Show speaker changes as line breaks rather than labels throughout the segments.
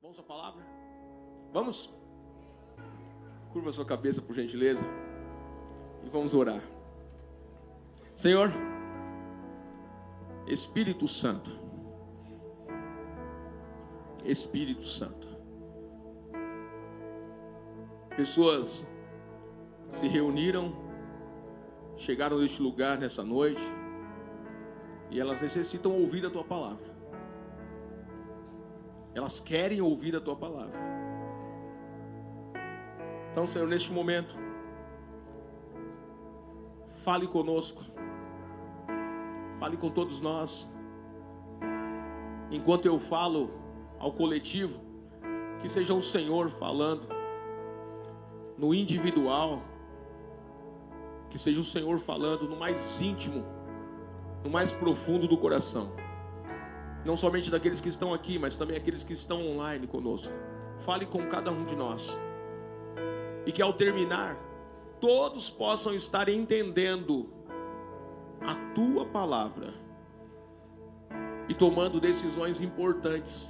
Vamos à palavra? Vamos? Curva sua cabeça, por gentileza, e vamos orar. Senhor, Espírito Santo, Espírito Santo, pessoas se reuniram, chegaram neste lugar nessa noite, e elas necessitam ouvir a Tua palavra. Elas querem ouvir a Tua palavra. Então, Senhor, neste momento, fale conosco, fale com todos nós. Enquanto eu falo ao coletivo, que seja o Senhor falando no individual, que seja o Senhor falando no mais íntimo, no mais profundo do coração. Não somente daqueles que estão aqui, mas também aqueles que estão online conosco. Fale com cada um de nós. E que ao terminar, todos possam estar entendendo a Tua palavra e tomando decisões importantes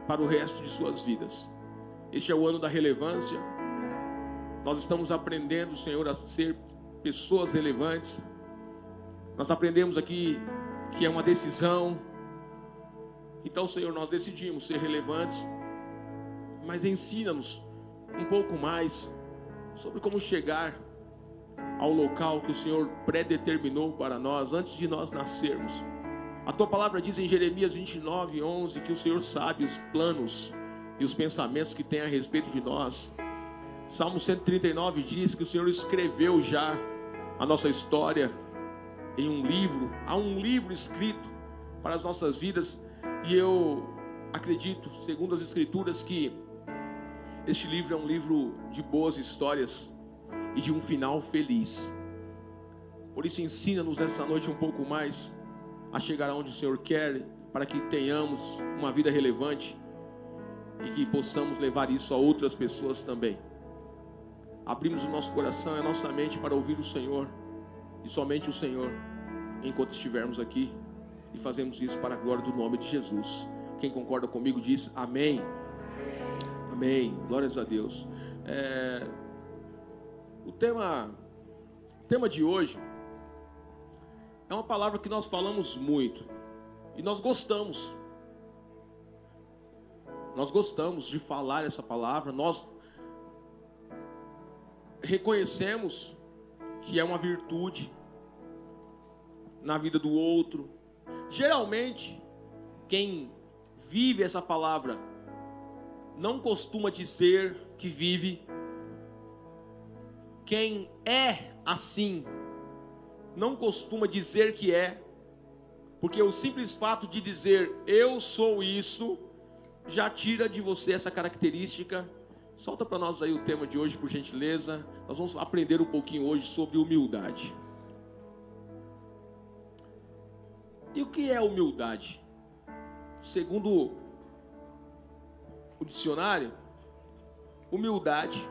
para o resto de suas vidas. Este é o ano da relevância. Nós estamos aprendendo, Senhor, a ser pessoas relevantes. Nós aprendemos aqui que é uma decisão. Então, Senhor, nós decidimos ser relevantes, mas ensina-nos um pouco mais sobre como chegar ao local que o Senhor predeterminou para nós antes de nós nascermos. A Tua palavra diz em Jeremias 29:11 que o Senhor sabe os planos e os pensamentos que tem a respeito de nós. Salmo 139 diz que o Senhor escreveu já a nossa história em um livro. Há um livro escrito para as nossas vidas. E eu acredito, segundo as Escrituras, que este livro é um livro de boas histórias e de um final feliz. Por isso, ensina-nos nessa noite um pouco mais a chegar aonde o Senhor quer, para que tenhamos uma vida relevante e que possamos levar isso a outras pessoas também. Abrimos o nosso coração e a nossa mente para ouvir o Senhor, e somente o Senhor, enquanto estivermos aqui. E fazemos isso para a glória do nome de Jesus. Quem concorda comigo diz amém. Amém. Glórias a Deus. O tema de hoje é uma palavra que nós falamos muito. E nós gostamos. Nós gostamos de falar essa palavra. Nós reconhecemos que é uma virtude na vida do outro. Geralmente, quem vive essa palavra não costuma dizer que vive. Quem é assim não costuma dizer que é, porque o simples fato de dizer eu sou isso já tira de você essa característica. Solta para nós aí o tema de hoje, por gentileza. Nós vamos aprender um pouquinho hoje sobre humildade. E o que é humildade? Segundo o dicionário, humildade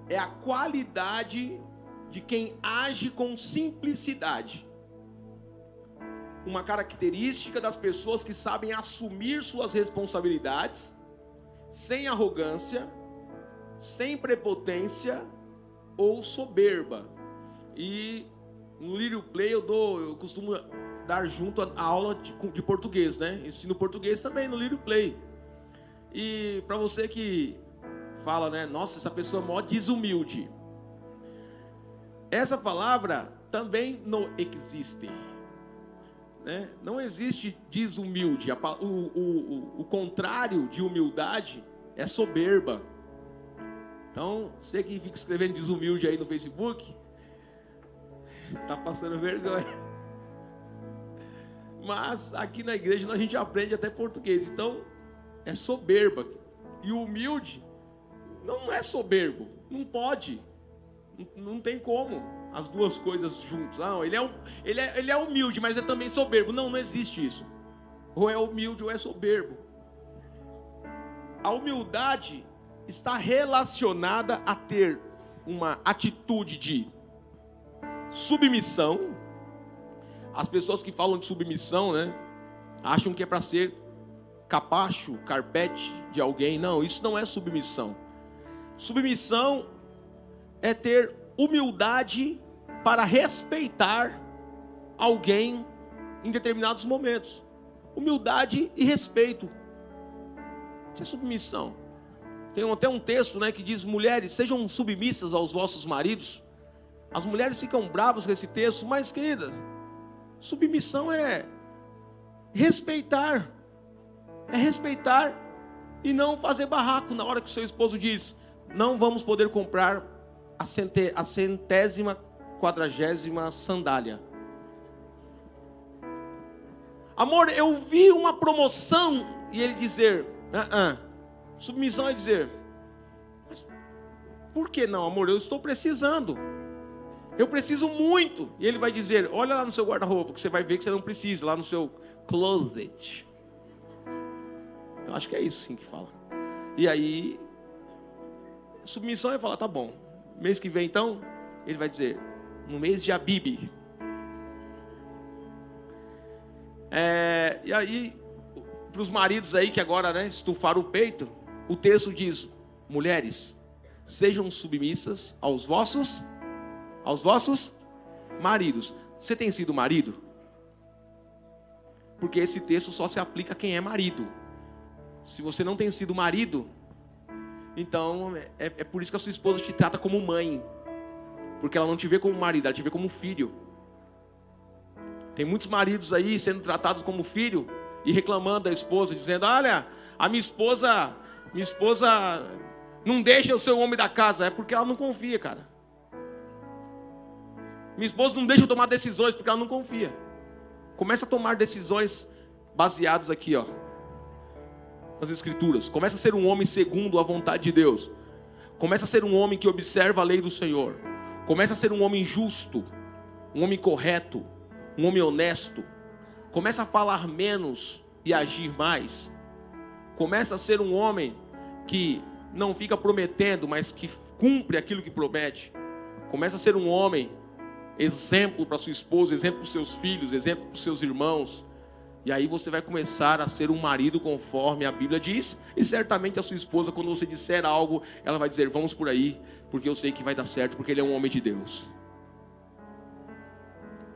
é a qualidade de quem age com simplicidade. Uma característica das pessoas que sabem assumir suas responsabilidades sem arrogância, sem prepotência ou soberba. E no Lírio Play eu costumo dar junto a aula de português, né? Ensino português também no Lírio Play. E para você que fala, né? Nossa, essa pessoa é mó desumilde. Essa palavra também não existe, né? Não existe desumilde. O contrário de humildade é soberba. Então, você que fica escrevendo desumilde aí no Facebook, está passando vergonha. Mas aqui na igreja a gente aprende até português. Então é soberba. E o humilde não é soberbo. Não pode. Não tem como as duas coisas juntas. Não, ele é humilde, mas é também soberbo. Não existe isso. Ou é humilde ou é soberbo. A humildade está relacionada a ter uma atitude de submissão. As pessoas que falam de submissão, né, acham que é para ser capacho, carpete de alguém. Não, isso não é submissão. Submissão é ter humildade para respeitar alguém em determinados momentos. Humildade e respeito. Isso é submissão. Tem até um texto, né, que diz: mulheres, sejam submissas aos vossos maridos. As mulheres ficam bravas com esse texto, mas, queridas, submissão é respeitar. É respeitar e não fazer barraco na hora que o seu esposo diz: não vamos poder comprar a 140ª sandália. Amor, eu vi uma promoção, e ele dizer: submissão é dizer: mas por que não, amor? Eu estou precisando. Eu preciso muito. E ele vai dizer: olha lá no seu guarda-roupa, que você vai ver que você não precisa, lá no seu closet. Eu acho que é isso sim que fala. E aí, submissão é falar: tá bom, mês que vem então, ele vai dizer: no mês de Abib. E aí, para os maridos aí que agora, né, estufaram o peito, o texto diz: mulheres, sejam submissas aos vossos maridos. Você tem sido marido? Porque esse texto só se aplica a quem é marido. Se você não tem sido marido, então é por isso que a sua esposa te trata como mãe. Porque ela não te vê como marido, ela te vê como filho. Tem muitos maridos aí sendo tratados como filho e reclamando da esposa, dizendo: olha, a minha esposa não deixa eu ser o homem da casa. É porque ela não confia, cara. Minha esposa não deixa eu tomar decisões porque ela não confia. Começa a tomar decisões baseadas aqui, ó, nas Escrituras. Começa a ser um homem segundo a vontade de Deus. Começa a ser um homem que observa a lei do Senhor. Começa a ser um homem justo, um homem correto, um homem honesto. Começa a falar menos e agir mais. Começa a ser um homem que não fica prometendo, mas que cumpre aquilo que promete. Começa a ser um homem exemplo para sua esposa, exemplo para os seus filhos, exemplo para os seus irmãos. E aí você vai começar a ser um marido conforme a Bíblia diz. E certamente a sua esposa, quando você disser algo, ela vai dizer: vamos por aí, porque eu sei que vai dar certo, porque ele é um homem de Deus.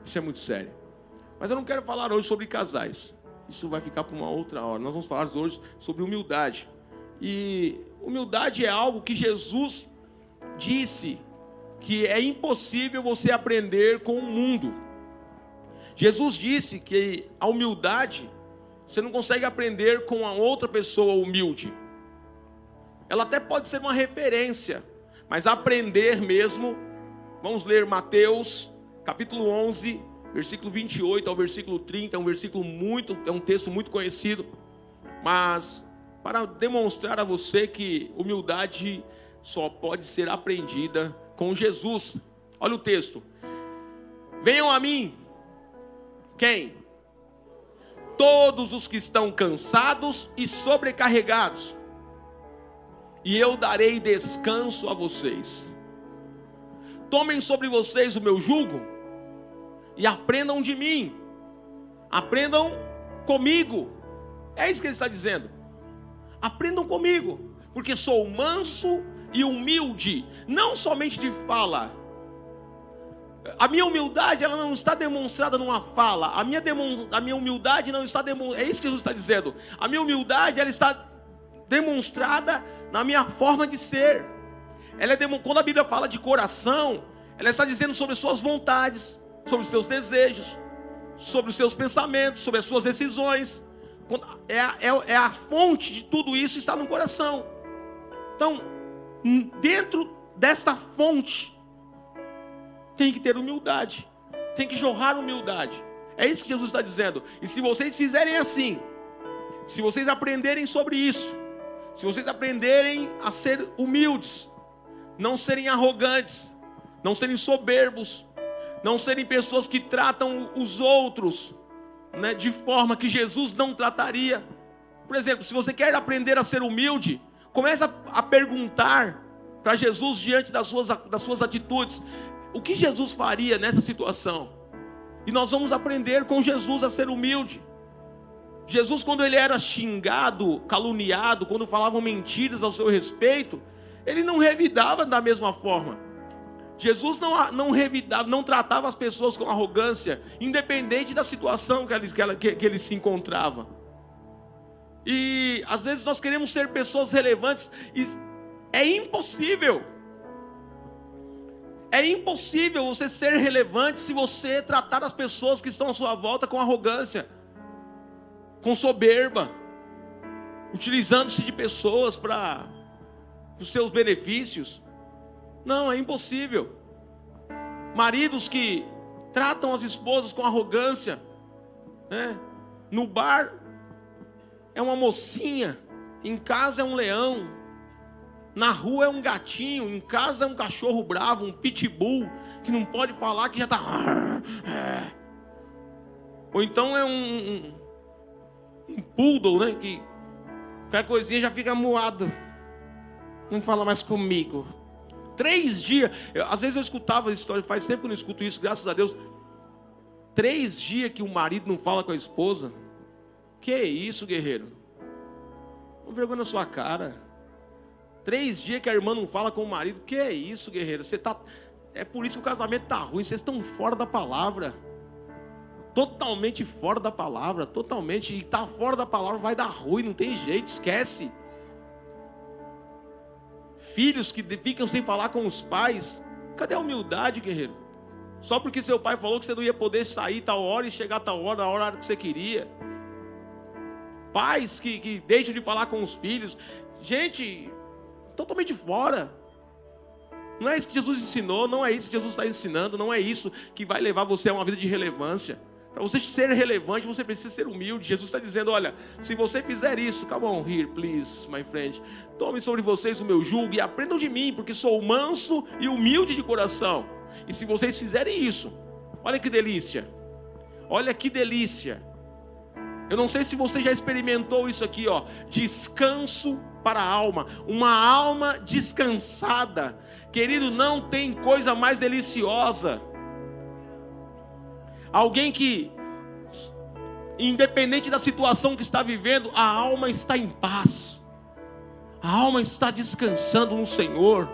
Isso é muito sério. Mas eu não quero falar hoje sobre casais. Isso vai ficar para uma outra hora. Nós vamos falar hoje sobre humildade. E humildade é algo que Jesus disse que é impossível você aprender com o mundo. Jesus disse que a humildade você não consegue aprender com a outra pessoa humilde. Ela até pode ser uma referência, mas aprender mesmo, vamos ler Mateus capítulo 11, versículo 28 ao versículo 30, é um texto muito conhecido, mas para demonstrar a você que humildade só pode ser aprendida com Jesus. Olha o texto: venham a mim. Quem? Todos os que estão cansados e sobrecarregados, e eu darei descanso a vocês. Tomem sobre vocês o meu jugo e aprendam de mim. Aprendam comigo. É isso que ele está dizendo. Aprendam comigo, porque sou manso e humilde, não somente de fala. A minha humildade, ela não está demonstrada numa fala. A minha humildade não está demonstrada. É isso que Jesus está dizendo. A minha humildade, ela está demonstrada na minha forma de ser. Quando a Bíblia fala de coração, ela está dizendo sobre as suas vontades, sobre os seus desejos, sobre os seus pensamentos, sobre as suas decisões. A fonte de tudo isso está no coração. Então, dentro desta fonte, tem que ter humildade, tem que jorrar humildade. É isso que Jesus está dizendo. E se vocês fizerem assim, se vocês aprenderem sobre isso, se vocês aprenderem a ser humildes, não serem arrogantes, não serem soberbos, não serem pessoas que tratam os outros, né, de forma que Jesus não trataria. Por exemplo, se você quer aprender a ser humilde, começa a perguntar para Jesus diante das suas atitudes: o que Jesus faria nessa situação? E nós vamos aprender com Jesus a ser humilde. Jesus, quando ele era xingado, caluniado, quando falavam mentiras ao seu respeito, ele não revidava da mesma forma. Jesus não revidava, não tratava as pessoas com arrogância, independente da situação que ele se encontrava. E às vezes nós queremos ser pessoas relevantes e é impossível. É impossível você ser relevante se você tratar as pessoas que estão à sua volta com arrogância, com soberba, utilizando-se de pessoas para os seus benefícios. Não, é impossível. Maridos que tratam as esposas com arrogância, né? No bar é uma mocinha, em casa é um leão, na rua é um gatinho, em casa é um cachorro bravo, um pitbull, que não pode falar, que já está... Ou então é um poodle, né? Que qualquer coisinha já fica moado, não fala mais comigo. 3 dias, às vezes eu escutava a história, faz tempo que eu não escuto isso, graças a Deus. 3 dias que o marido não fala com a esposa. Que isso, guerreiro? Não vergonha na sua cara. 3 dias que a irmã não fala com o marido. Que isso, guerreiro? É por isso que o casamento está ruim. Vocês estão fora da palavra. Totalmente fora da palavra. Totalmente. E está fora da palavra vai dar ruim. Não tem jeito, esquece. Filhos que ficam sem falar com os pais. Cadê a humildade, guerreiro? Só porque seu pai falou que você não ia poder sair tal hora e chegar tal hora, na hora que você queria. Pais que deixam de falar com os filhos. Gente, totalmente fora. Não é isso que Jesus ensinou, não é isso que Jesus está ensinando, não é isso que vai levar você a uma vida de relevância. Para você ser relevante, você precisa ser humilde. Jesus está dizendo, olha, se você fizer isso, come on here, please, my friend. Tome sobre vocês o meu jugo e aprendam de mim, porque sou manso e humilde de coração. E se vocês fizerem isso, olha que delícia. Olha que delícia. Eu não sei se você já experimentou isso aqui, ó. Descanso para a alma. Uma alma descansada. Querido, não tem coisa mais deliciosa. Alguém que, independente da situação que está vivendo, a alma está em paz. A alma está descansando no Senhor.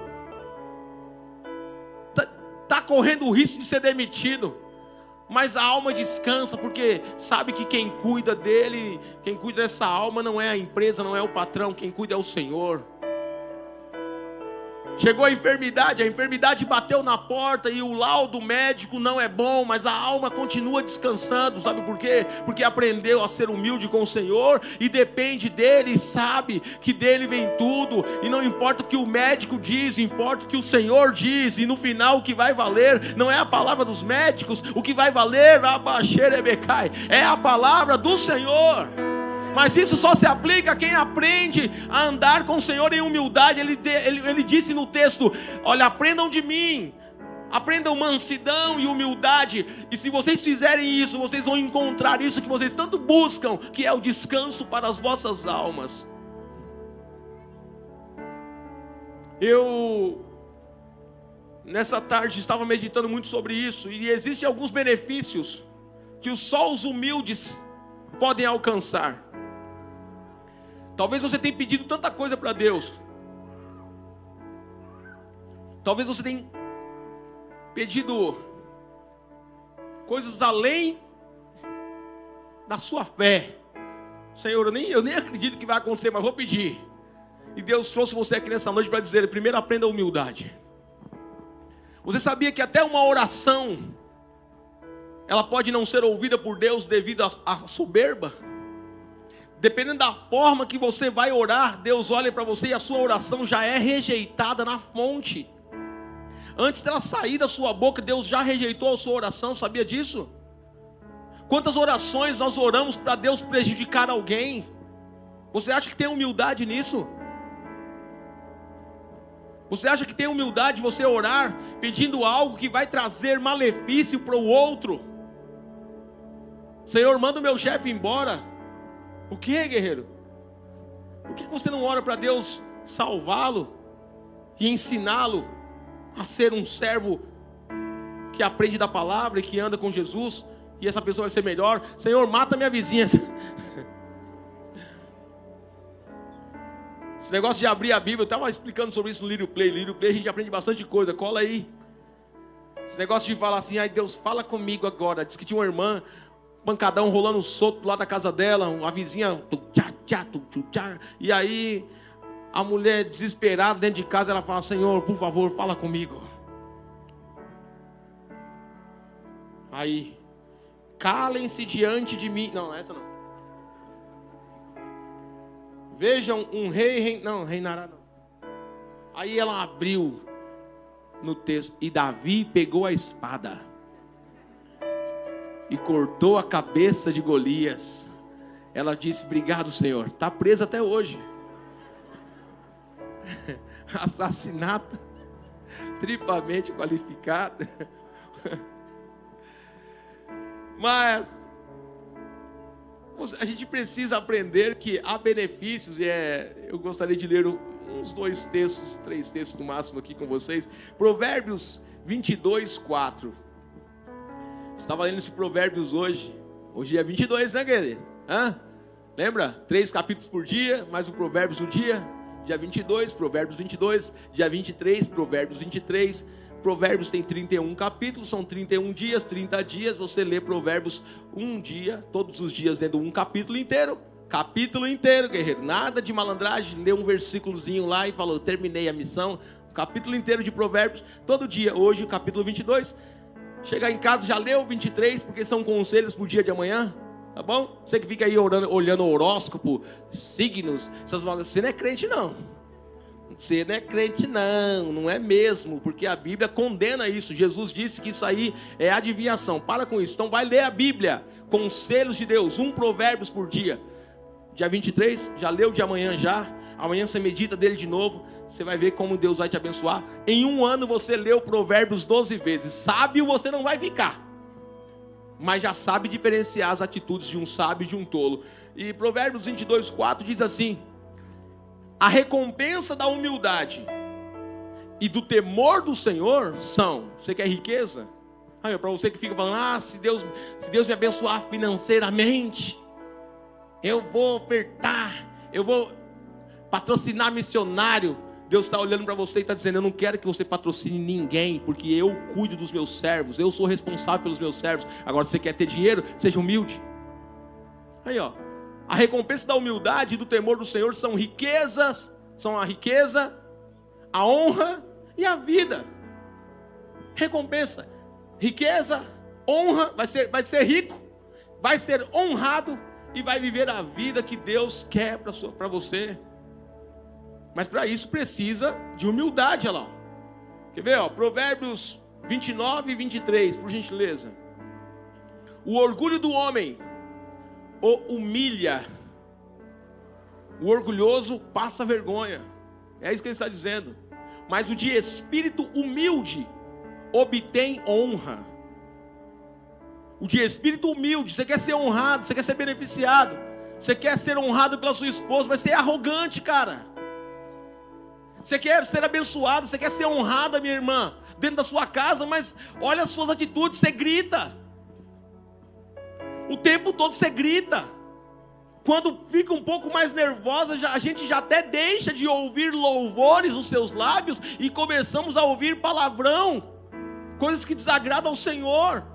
Está correndo o risco de ser demitido. Mas a alma descansa, porque sabe que quem cuida dele, quem cuida dessa alma não é a empresa, não é o patrão, quem cuida é o Senhor. Chegou a enfermidade bateu na porta e o laudo médico não é bom, mas a alma continua descansando, sabe por quê? Porque aprendeu a ser humilde com o Senhor e depende dele e sabe que dele vem tudo, e não importa o que o médico diz, importa o que o Senhor diz, e no final o que vai valer não é a palavra dos médicos, o que vai valer é a palavra do Senhor. Mas isso só se aplica a quem aprende a andar com o Senhor em humildade. Ele disse no texto, olha, aprendam de mim, aprendam mansidão e humildade, e se vocês fizerem isso, vocês vão encontrar isso que vocês tanto buscam, que é o descanso para as vossas almas. Eu, nessa tarde, estava meditando muito sobre isso, e existem alguns benefícios que só os humildes podem alcançar. Talvez você tenha pedido tanta coisa para Deus. Talvez você tenha pedido coisas além da sua fé. Senhor, eu nem acredito que vai acontecer, mas vou pedir. E Deus trouxe você aqui nessa noite para dizer, primeiro aprenda a humildade. Você sabia que até uma oração, ela pode não ser ouvida por Deus devido à soberba? Dependendo da forma que você vai orar, Deus olha para você e a sua oração já é rejeitada na fonte. Antes dela sair da sua boca, Deus já rejeitou a sua oração, sabia disso? Quantas orações nós oramos para Deus prejudicar alguém? Você acha que tem humildade nisso? Você acha que tem humildade você orar pedindo algo que vai trazer malefício para o outro? Senhor, manda o meu chefe embora. O que, guerreiro? Por que você não ora para Deus salvá-lo e ensiná-lo a ser um servo que aprende da palavra e que anda com Jesus, e essa pessoa vai ser melhor? Senhor, mata minha vizinha. Esse negócio de abrir a Bíblia, eu estava explicando sobre isso no Lírio Play. No Lírio Play a gente aprende bastante coisa, cola aí. Esse negócio de falar assim, ai Deus, fala comigo agora. Diz que tinha uma irmã, pancadão rolando solto do lado da casa dela, a vizinha, e aí a mulher desesperada dentro de casa, ela fala, Senhor, por favor, fala comigo. Aí, calem-se diante de mim. Não, essa não. Vejam um rei, não, reinará não. Aí ela abriu no texto, e Davi pegou a espada e cortou a cabeça de Golias. Ela disse, obrigado Senhor, está presa até hoje. Assassinato triplamente qualificado. Mas a gente precisa aprender que há benefícios, e eu gostaria de ler uns 2 textos, 3 textos no máximo aqui com vocês. Provérbios 22, 4. Estava lendo esse Provérbios hoje é 22, né, querido? Lembra? 3 capítulos por dia, mais um Provérbios no dia. Dia 22, Provérbios 22. Dia 23, Provérbios 23. Provérbios tem 31 capítulos, são 31 dias, 30 dias. Você lê Provérbios um dia, todos os dias lendo um capítulo inteiro. Capítulo inteiro, guerreiro. Nada de malandragem, lê um versículozinho lá e falou, terminei a missão. Capítulo inteiro de Provérbios, todo dia. Hoje o capítulo 22. Chegar em casa, já leu o 23, porque são conselhos para o dia de amanhã. Tá bom? Você que fica aí olhando o horóscopo, signos, você não é crente não. Você não é crente não é mesmo, porque a Bíblia condena isso. Jesus disse que isso aí é adivinhação. Para com isso. Então vai ler a Bíblia, conselhos de Deus, um Provérbios por dia. Dia 23, já leu de amanhã já. Amanhã você medita dele de novo. Você vai ver como Deus vai te abençoar. Em um ano você leu Provérbios 12 vezes. Sábio você não vai ficar, mas já sabe diferenciar as atitudes de um sábio e de um tolo. E Provérbios 22, 4 diz assim: a recompensa da humildade e do temor do Senhor são... Você quer riqueza? Para você que fica falando, se Deus me abençoar financeiramente, eu vou ofertar, eu vou patrocinar missionário. Deus está olhando para você e está dizendo, eu não quero que você patrocine ninguém, porque eu cuido dos meus servos, eu sou responsável pelos meus servos. Agora, se você quer ter dinheiro, seja humilde. A recompensa da humildade e do temor do Senhor são riquezas, são a riqueza, a honra e a vida. Recompensa, riqueza, honra, vai ser rico, vai ser honrado e vai viver a vida que Deus quer para você. Mas para isso precisa de humildade, olha lá. Quer ver? Provérbios 29 e 23, por gentileza. O orgulho do homem o humilha, o orgulhoso passa vergonha. É isso que ele está dizendo. Mas o de espírito humilde obtém honra. O de espírito humilde, você quer ser honrado, você quer ser beneficiado, você quer ser honrado pela sua esposa, mas você é arrogante, cara. Você quer ser abençoado, você quer ser honrada, minha irmã, dentro da sua casa, mas olha as suas atitudes, você grita. O tempo todo você grita. Quando fica um pouco mais nervosa, a gente já até deixa de ouvir louvores nos seus lábios e começamos a ouvir palavrão, coisas que desagradam ao Senhor.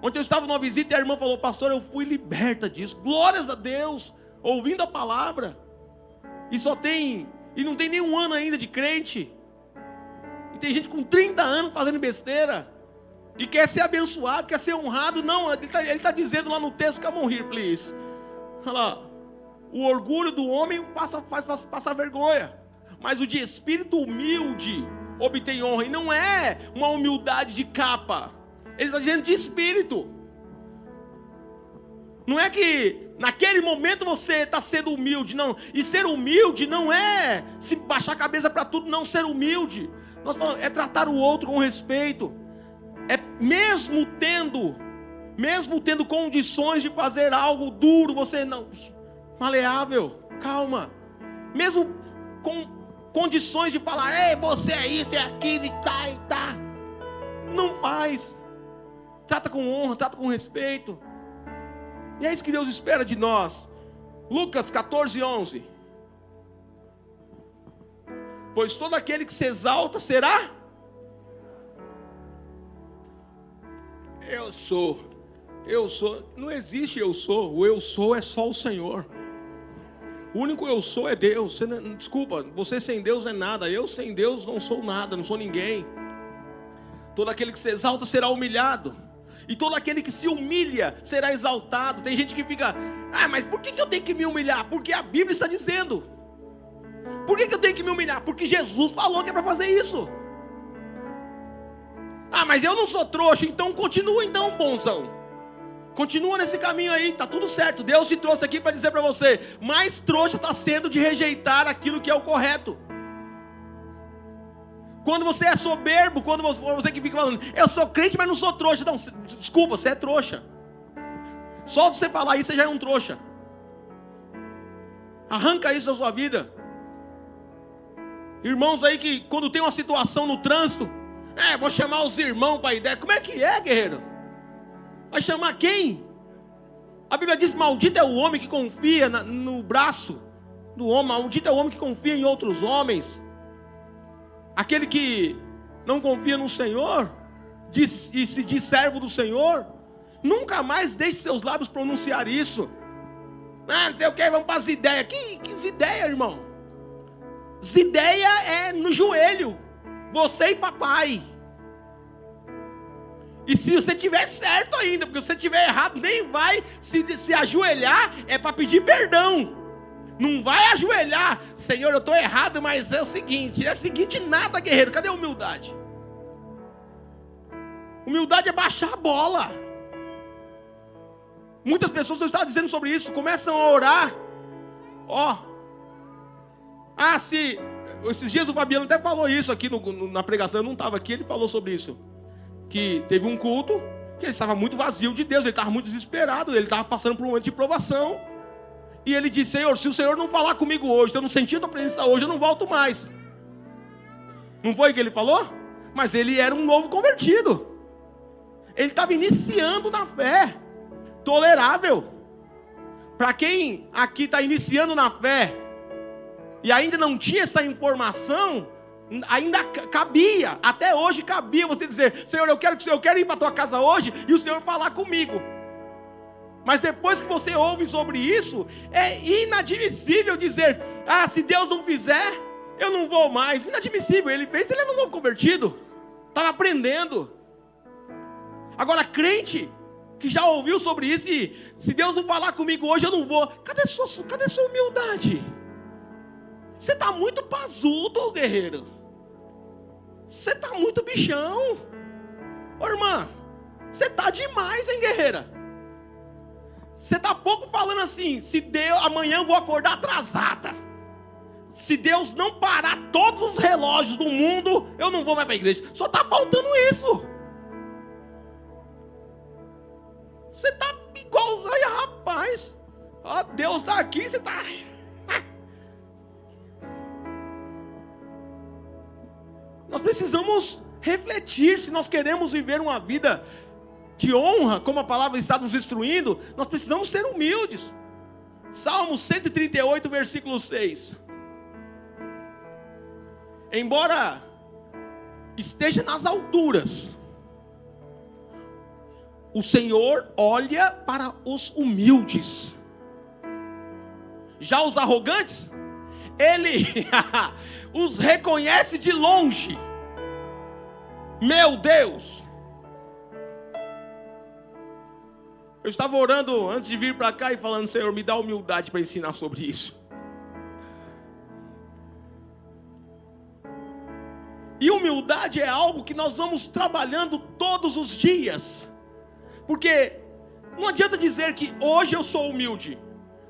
Ontem eu estava numa visita e a irmã falou, pastor, eu fui liberta disso. Glórias a Deus, ouvindo a palavra. E não tem nenhum ano ainda de crente. E tem gente com 30 anos fazendo besteira. E quer ser abençoado, quer ser honrado. Não, ele está dizendo lá no texto, come on here, please. Olha lá. O orgulho do homem faz passar vergonha. Mas o de espírito humilde obtém honra. E não é uma humildade de capa. Ele está dizendo de espírito. Não é que naquele momento você está sendo humilde, não. E ser humilde não é se baixar a cabeça para tudo, não. Ser humilde, nós falamos, é tratar o outro com respeito. É mesmo tendo condições de fazer algo duro, você não, maleável, calma. Mesmo com condições de falar, ei, você é isso, é aquilo e tá. Não faz. Trata com honra, trata com respeito. E é isso que Deus espera de nós. Lucas 14, 11. pois todo aquele que se exalta será. Eu sou, não existe eu sou, o eu sou é só o Senhor. O único eu sou é Deus. Desculpa, você sem Deus é nada, eu sem Deus não sou nada, não sou ninguém. Todo aquele que se exalta será humilhado, e todo aquele que se humilha será exaltado. Tem gente que fica, mas por que eu tenho que me humilhar? Porque a Bíblia está dizendo. Por que eu tenho que me humilhar? Porque Jesus falou que é para fazer isso. Mas eu não sou trouxa, então continua então, bonzão. Continua nesse caminho aí, tá tudo certo. Deus te trouxe aqui para dizer para você, mais trouxa está sendo de rejeitar aquilo que é o correto. Quando você é soberbo, quando você que fica falando, eu sou crente, mas não sou trouxa. Não, desculpa, você é trouxa. Só você falar isso, você já é um trouxa. Arranca isso da sua vida. Irmãos aí que quando tem uma situação no trânsito, vou chamar os irmãos para a ideia. Como é que é, guerreiro? Vai chamar quem? A Bíblia diz, maldito é o homem que confia no braço do homem. Maldito é o homem que confia em outros homens. Aquele que não confia no Senhor e se diz servo do Senhor, nunca mais deixe seus lábios pronunciar isso. Não sei o que, vamos para as ideias. Que ideia, irmão? As ideias é no joelho, você e papai. E se você tiver certo ainda, porque se você tiver errado, nem vai se ajoelhar, é para pedir perdão. Não vai ajoelhar, Senhor, eu estou errado, mas é o seguinte nada, guerreiro, cadê a humildade? Humildade é baixar a bola. Muitas pessoas estão dizendo sobre isso, começam a orar, esses dias o Fabiano até falou isso aqui na pregação, eu não estava aqui, ele falou sobre isso, que teve um culto, que ele estava muito vazio de Deus, ele estava muito desesperado, ele estava passando por um momento de provação, e ele disse, Senhor, se o Senhor não falar comigo hoje, se eu não sentir a tua presença hoje, eu não volto mais. Não foi o que ele falou? Mas ele era um novo convertido, ele estava iniciando na fé, tolerável. Para quem aqui está iniciando na fé, e ainda não tinha essa informação, ainda cabia, até hoje cabia você dizer, Senhor, eu quero ir para a tua casa hoje, e o Senhor falar comigo. Mas depois que você ouve sobre isso, é inadmissível dizer, se Deus não fizer, eu não vou mais. Inadmissível, ele fez, ele era um novo convertido, estava aprendendo. Agora crente, que já ouviu sobre isso, e se Deus não falar comigo hoje, eu não vou. Cadê sua humildade? Você está muito pasudo, guerreiro. Você está muito bichão. Ô irmã, você está demais, hein, guerreira? Você está pouco falando assim, amanhã eu vou acordar atrasada. Se Deus não parar todos os relógios do mundo, eu não vou mais para a igreja. Só está faltando isso. Você está igual, rapaz. Deus está aqui, você está... Nós precisamos refletir, se nós queremos viver uma vida de honra, como a palavra está nos instruindo, nós precisamos ser humildes. Salmo 138, versículo 6. Embora esteja nas alturas, o Senhor olha para os humildes. Já os arrogantes, Ele os reconhece de longe. Meu Deus! Eu estava orando antes de vir para cá e falando, Senhor, me dá humildade para ensinar sobre isso. E humildade é algo que nós vamos trabalhando todos os dias. Porque não adianta dizer que hoje eu sou humilde.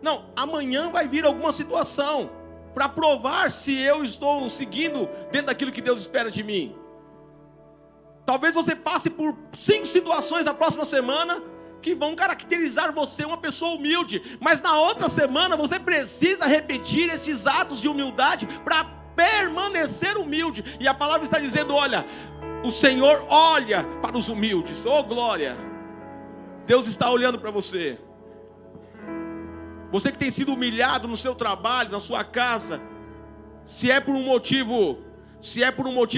Não, amanhã vai vir alguma situação para provar se eu estou seguindo dentro daquilo que Deus espera de mim. Talvez você passe por 5 situações na próxima semana que vão caracterizar você uma pessoa humilde, mas na outra semana você precisa repetir esses atos de humildade para permanecer humilde. E a palavra está dizendo, olha, o Senhor olha para os humildes. Oh glória, Deus está olhando para você. Você que tem sido humilhado no seu trabalho, na sua casa, Se é por um motivo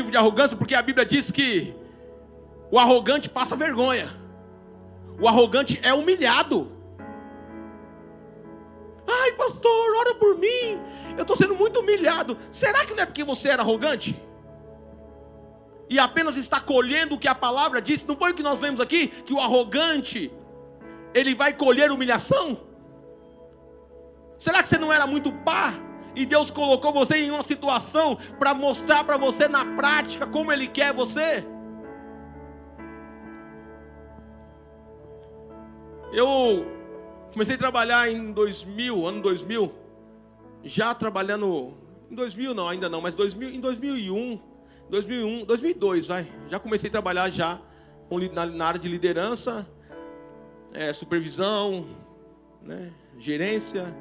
de arrogância, porque a Bíblia diz que o arrogante passa vergonha. O arrogante é humilhado. Ai, pastor, ora por mim. Eu estou sendo muito humilhado. Será que não é porque você era arrogante? E apenas está colhendo o que a palavra disse? Não foi o que nós lemos aqui? Que o arrogante, ele vai colher humilhação? Será que você não era muito pá? E Deus colocou você em uma situação para mostrar para você na prática como Ele quer você? Eu comecei a trabalhar em 2000, ano 2000, já trabalhando, em 2000 não, ainda não, mas em 2001, 2002, já comecei a trabalhar já na área de liderança, supervisão, né, gerência,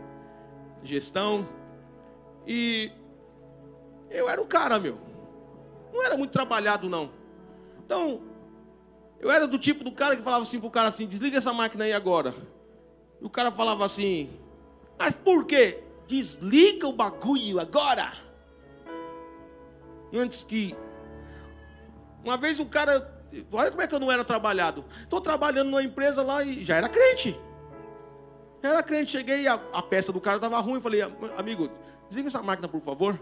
gestão, e eu era o cara, não era muito trabalhado não. Então, eu era do tipo do cara que falava assim pro cara assim, desliga essa máquina aí agora. E o cara falava assim, mas por quê? Desliga o bagulho agora. Antes que... Uma vez o cara... Olha como é que eu não era trabalhado. Estou trabalhando numa empresa lá e já era crente. Cheguei, a peça do cara estava ruim. Eu falei, amigo, desliga essa máquina por favor.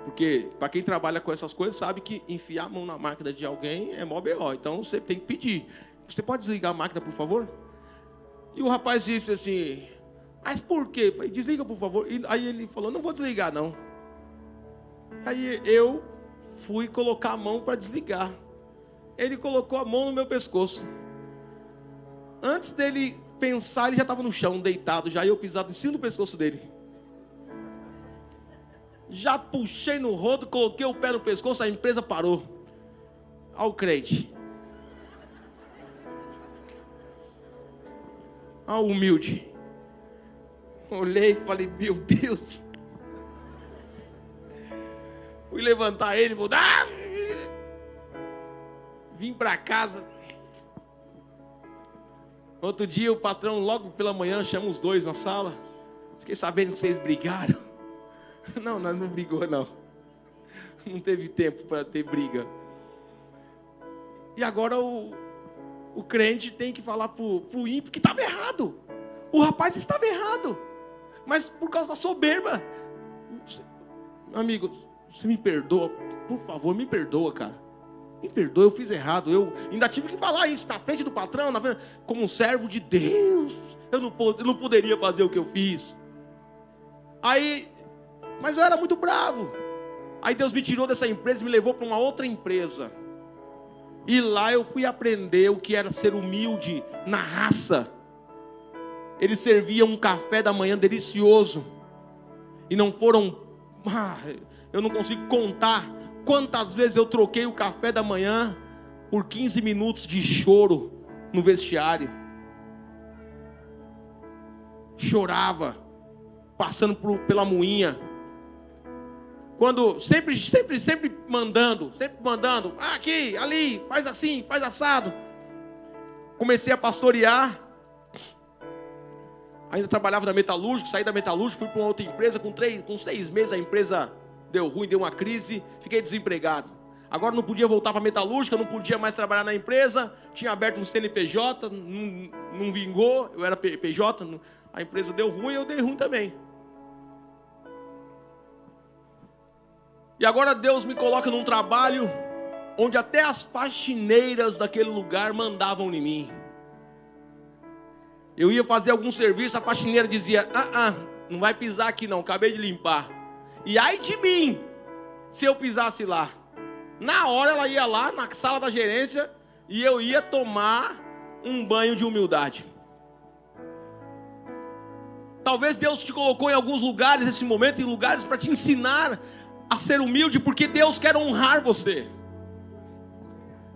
Porque para quem trabalha com essas coisas sabe que enfiar a mão na máquina de alguém é mó B.O. Então você tem que pedir. Você pode desligar a máquina por favor? E o rapaz disse assim, mas por quê? Eu falei, desliga por favor. E aí ele falou, não vou desligar não. Aí eu fui colocar a mão para desligar. Ele colocou a mão no meu pescoço. Antes dele pensar, ele já estava no chão, deitado. Já eu pisado em cima do pescoço dele. Já puxei no rodo, coloquei o pé no pescoço, a empresa parou. Olha o crente. Olha o humilde. Olhei e falei, meu Deus. Fui levantar ele, vou dar. Vim para casa. Outro dia o patrão, logo pela manhã, chama os dois na sala. Fiquei sabendo que vocês brigaram. Não, nós não brigou não. Não teve tempo para ter briga. E agora o crente tem que falar pro ímpio que estava errado. O rapaz estava errado. Mas por causa da soberba. Amigo, você me perdoa, por favor, me perdoa, cara. Me perdoa, eu fiz errado. Eu ainda tive que falar isso na frente do patrão, como um servo de Deus. Eu não poderia fazer o que eu fiz. Mas eu era muito bravo. Aí Deus me tirou dessa empresa e me levou para uma outra empresa. E lá eu fui aprender o que era ser humilde na raça. Eles serviam um café da manhã delicioso. E não foram... eu não consigo contar quantas vezes eu troquei o café da manhã por 15 minutos de choro no vestiário. Chorava, passando pela moinha. Quando sempre mandando, aqui, ali, faz assim, faz assado. Comecei a pastorear. Ainda trabalhava na metalúrgica, saí da metalúrgica, fui para uma outra empresa, com 6 meses a empresa deu ruim, deu uma crise, fiquei desempregado. Agora não podia voltar para a metalúrgica, não podia mais trabalhar na empresa, tinha aberto um CNPJ, não vingou, eu era PJ, a empresa deu ruim, eu dei ruim também. E agora Deus me coloca num trabalho onde até as faxineiras daquele lugar mandavam em mim. Eu ia fazer algum serviço, a faxineira dizia, não vai pisar aqui não, acabei de limpar. E ai de mim, se eu pisasse lá. Na hora ela ia lá na sala da gerência e eu ia tomar um banho de humildade. Talvez Deus te colocou em alguns lugares nesse momento, em lugares para te ensinar a ser humilde, porque Deus quer honrar você.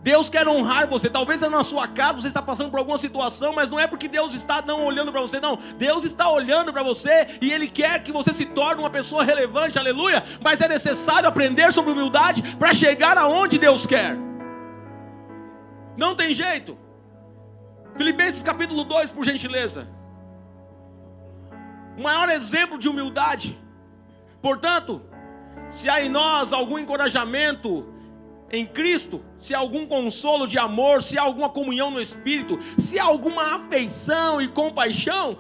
Deus quer honrar você. Talvez na sua casa você está passando por alguma situação, mas não é porque Deus está não olhando para você, não. Deus está olhando para você e Ele quer que você se torne uma pessoa relevante, aleluia. Mas é necessário aprender sobre humildade para chegar aonde Deus quer. Não tem jeito. Filipenses capítulo 2, por gentileza. O maior exemplo de humildade. Portanto, se há em nós algum encorajamento em Cristo, se há algum consolo de amor, se há alguma comunhão no Espírito, se há alguma afeição e compaixão,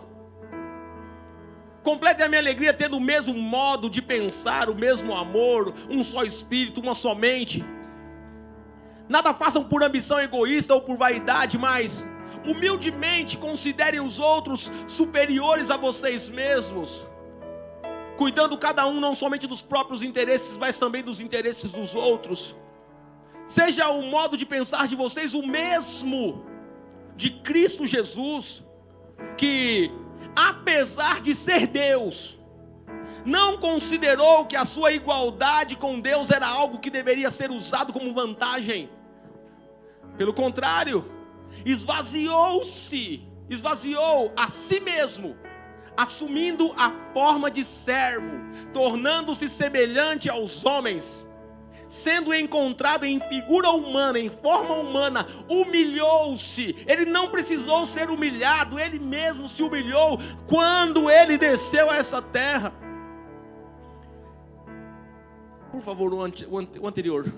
completem a minha alegria tendo o mesmo modo de pensar, o mesmo amor, um só Espírito, uma só mente. Nada façam por ambição egoísta ou por vaidade, mas humildemente considerem os outros superiores a vocês mesmos, cuidando cada um não somente dos próprios interesses, mas também dos interesses dos outros. Seja o modo de pensar de vocês o mesmo de Cristo Jesus, que, apesar de ser Deus, não considerou que a sua igualdade com Deus era algo que deveria ser usado como vantagem. Pelo contrário, esvaziou a si mesmo, assumindo a forma de servo, tornando-se semelhante aos homens. Sendo encontrado em figura humana, em forma humana, humilhou-se. Ele não precisou ser humilhado, ele mesmo se humilhou quando ele desceu a essa terra. Por favor, o anterior.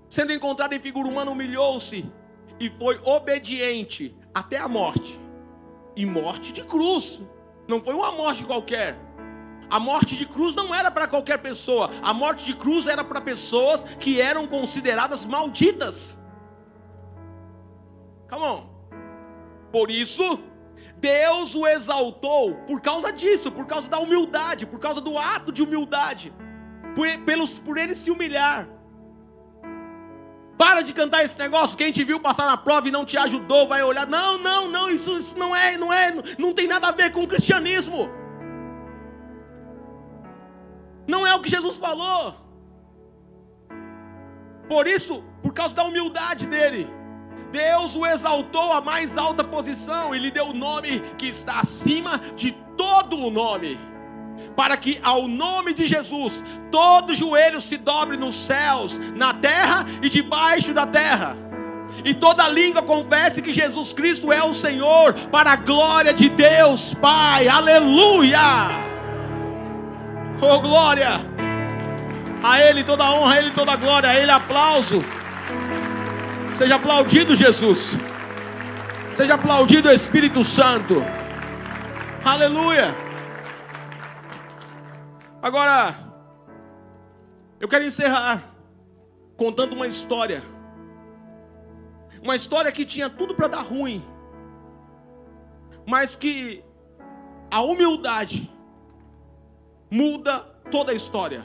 Sendo encontrado em figura humana, humilhou-se e foi obediente até a morte. E morte de cruz. Não foi uma morte qualquer. A morte de cruz não era para qualquer pessoa. A morte de cruz era para pessoas que eram consideradas malditas. Come on. Por isso, Deus o exaltou por causa disso, por causa da humildade, por causa do ato de humildade, por ele se humilhar. Para de cantar esse negócio, quem te viu passar na prova e não te ajudou, vai olhar, não, isso não tem nada a ver com o cristianismo. Não é o que Jesus falou. Por isso, por causa da humildade dele, Deus o exaltou à mais alta posição e lhe deu o nome que está acima de todo o nome, para que ao nome de Jesus todo joelho se dobre nos céus, na terra e debaixo da terra, e toda língua confesse que Jesus Cristo é o Senhor, para a glória de Deus Pai. Aleluia! Oh, glória! A Ele toda a honra, a Ele toda a glória, a Ele aplauso. Seja aplaudido Jesus. Seja aplaudido o Espírito Santo. Aleluia! Agora, eu quero encerrar contando uma história. Uma história que tinha tudo para dar ruim, mas que a humildade muda toda a história.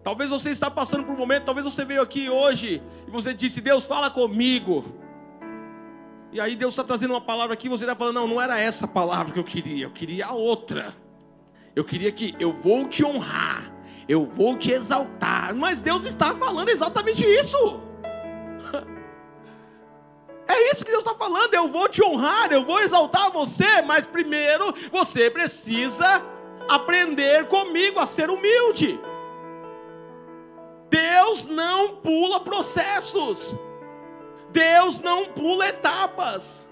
Talvez você está passando por um momento, talvez você veio aqui hoje e você disse, Deus fala comigo. E aí Deus está trazendo uma palavra aqui e você está falando, não era essa palavra que eu queria a outra. Eu queria que eu vou te honrar, eu vou te exaltar. Mas Deus está falando exatamente isso. É isso que Deus está falando, eu vou te honrar, eu vou exaltar você. Mas primeiro você precisa aprender comigo a ser humilde. Deus não pula processos. Deus não pula etapas.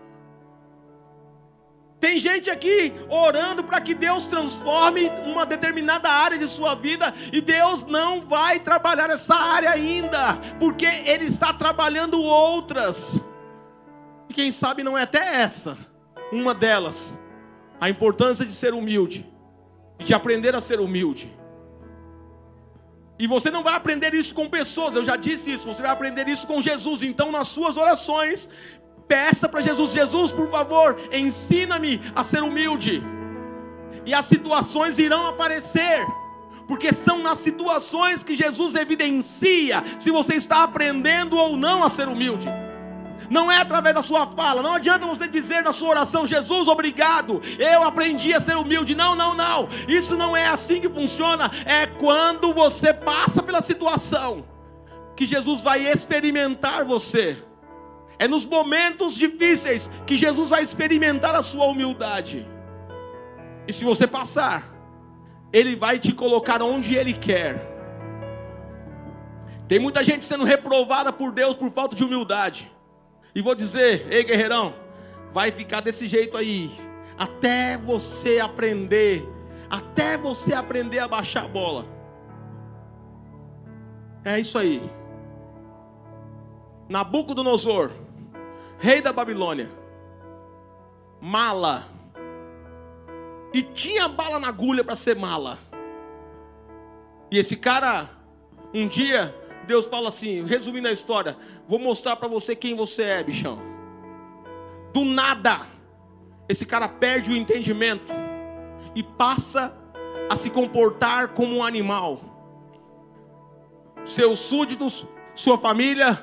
Tem gente aqui orando para que Deus transforme uma determinada área de sua vida, e Deus não vai trabalhar essa área ainda, porque Ele está trabalhando outras. E quem sabe não é até essa, uma delas, a importância de ser humilde, de aprender a ser humilde. E você não vai aprender isso com pessoas, eu já disse isso, você vai aprender isso com Jesus. Então nas suas orações, peça para Jesus, Jesus, por favor, ensina-me a ser humilde. E as situações irão aparecer, porque são nas situações que Jesus evidencia se você está aprendendo ou não a ser humilde. Não é através da sua fala. Não adianta você dizer na sua oração, Jesus, obrigado, eu aprendi a ser humilde. Não, isso não é assim que funciona. É quando você passa pela situação que Jesus vai experimentar você. É nos momentos difíceis que Jesus vai experimentar a sua humildade. E se você passar, Ele vai te colocar onde Ele quer. Tem muita gente sendo reprovada por Deus por falta de humildade. E vou dizer, ei guerreirão, vai ficar desse jeito aí, até você aprender a até você aprender a baixar a bola. É isso aí. Nabucodonosor, rei da Babilônia, mala, e tinha bala na agulha para ser mala. E esse cara, um dia, Deus fala assim, resumindo a história, vou mostrar para você quem você é, bichão. Do nada, esse cara perde o entendimento e passa a se comportar como um animal. Seus súditos, sua família,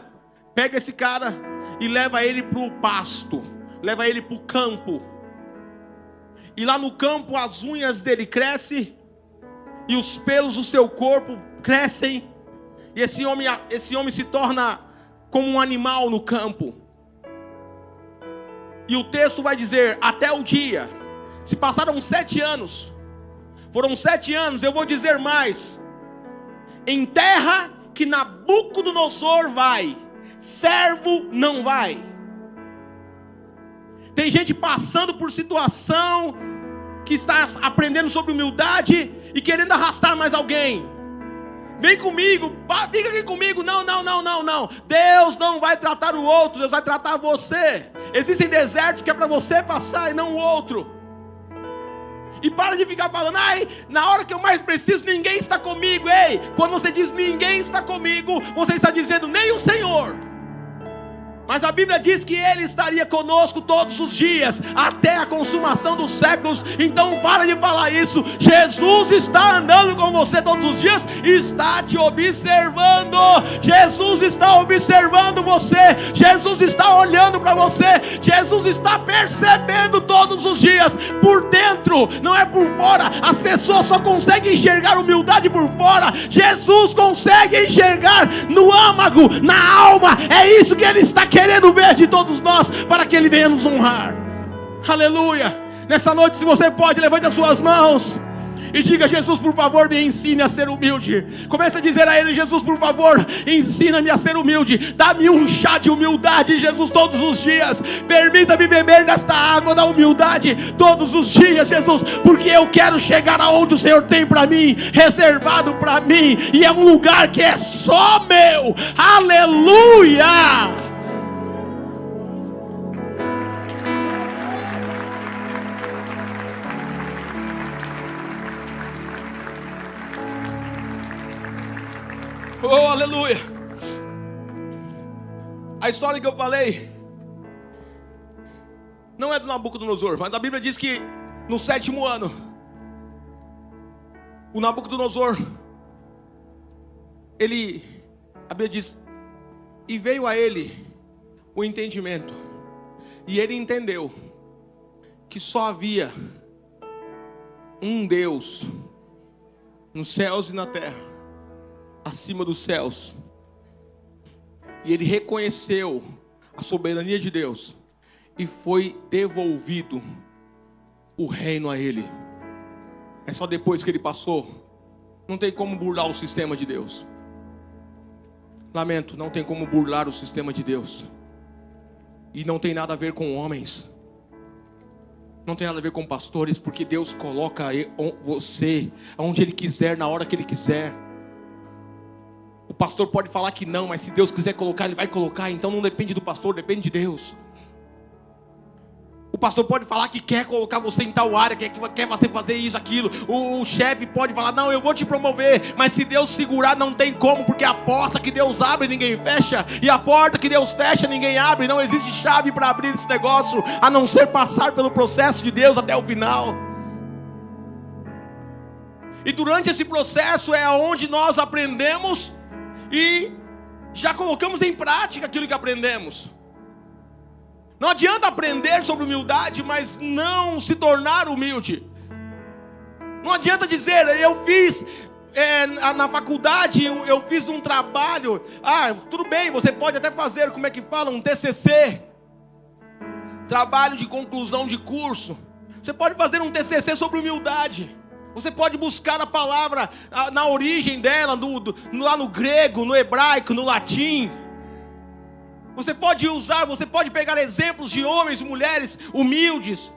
pega esse cara e leva ele para o pasto, leva ele para o campo. E lá no campo as unhas dele crescem, e os pelos do seu corpo crescem, e esse homem se torna como um animal no campo. E o texto vai dizer, até o dia, se passaram 7 anos, foram 7 anos, eu vou dizer mais, em terra que Nabucodonosor vai, servo não vai. Tem gente passando por situação, que está aprendendo sobre humildade e querendo arrastar mais alguém. Vem comigo, fica aqui comigo. Não. Deus não vai tratar o outro, Deus vai tratar você. Existem desertos que é para você passar e não o outro. E para de ficar falando, ai, na hora que eu mais preciso, ninguém está comigo. Ei, quando você diz ninguém está comigo, você está dizendo nem o Senhor. Mas a Bíblia diz que Ele estaria conosco todos os dias, até a consumação dos séculos. Então para de falar isso. Jesus está andando com você todos os dias, está te observando. Jesus está observando você. Jesus está olhando para você. Jesus está percebendo todos os dias, por dentro, não é por fora. As pessoas só conseguem enxergar humildade por fora. Jesus consegue enxergar no âmago, na alma. É isso que Ele está querendo ver de todos nós, para que Ele venha nos honrar. Aleluia. Nessa noite, se você pode, levante as suas mãos e diga: Jesus, por favor, me ensine a ser humilde. Comece a dizer a Ele: Jesus, por favor, ensina-me a ser humilde. Dá-me um chá de humildade, Jesus, todos os dias. Permita-me beber desta água da humildade todos os dias, Jesus, porque eu quero chegar aonde o Senhor tem para mim, reservado para mim, e é um lugar que é só meu. Aleluia. Oh, aleluia. A história que eu falei não é do Nabucodonosor, mas a Bíblia diz que no 7º ano, o Nabucodonosor, a Bíblia diz, e veio a ele o entendimento, e ele entendeu que só havia um Deus nos céus e na terra, acima dos céus. E ele reconheceu a soberania de Deus, e foi devolvido o reino a ele. É só depois que ele passou. Não tem como burlar o sistema de Deus. Lamento, não tem como burlar o sistema de Deus. E não tem nada a ver com homens, não tem nada a ver com pastores, porque Deus coloca você onde Ele quiser, na hora que Ele quiser. O pastor pode falar que não, mas se Deus quiser colocar, Ele vai colocar. Então não depende do pastor, depende de Deus. O pastor pode falar que quer colocar você em tal área, quer você fazer isso, aquilo. O chefe pode falar, não, eu vou te promover. Mas se Deus segurar, não tem como, porque a porta que Deus abre, ninguém fecha. E a porta que Deus fecha, ninguém abre. Não existe chave para abrir esse negócio, a não ser passar pelo processo de Deus até o final. E durante esse processo é onde nós aprendemos e já colocamos em prática aquilo que aprendemos. Não adianta aprender sobre humildade, mas não se tornar humilde. Não adianta dizer, eu fiz na faculdade, eu fiz um trabalho. Tudo bem, você pode até fazer, como é que fala, um TCC, trabalho de conclusão de curso. Você pode fazer um TCC sobre humildade. Você pode buscar a palavra na origem dela, lá no grego, no hebraico, no latim. Você pode pegar exemplos de homens e mulheres humildes.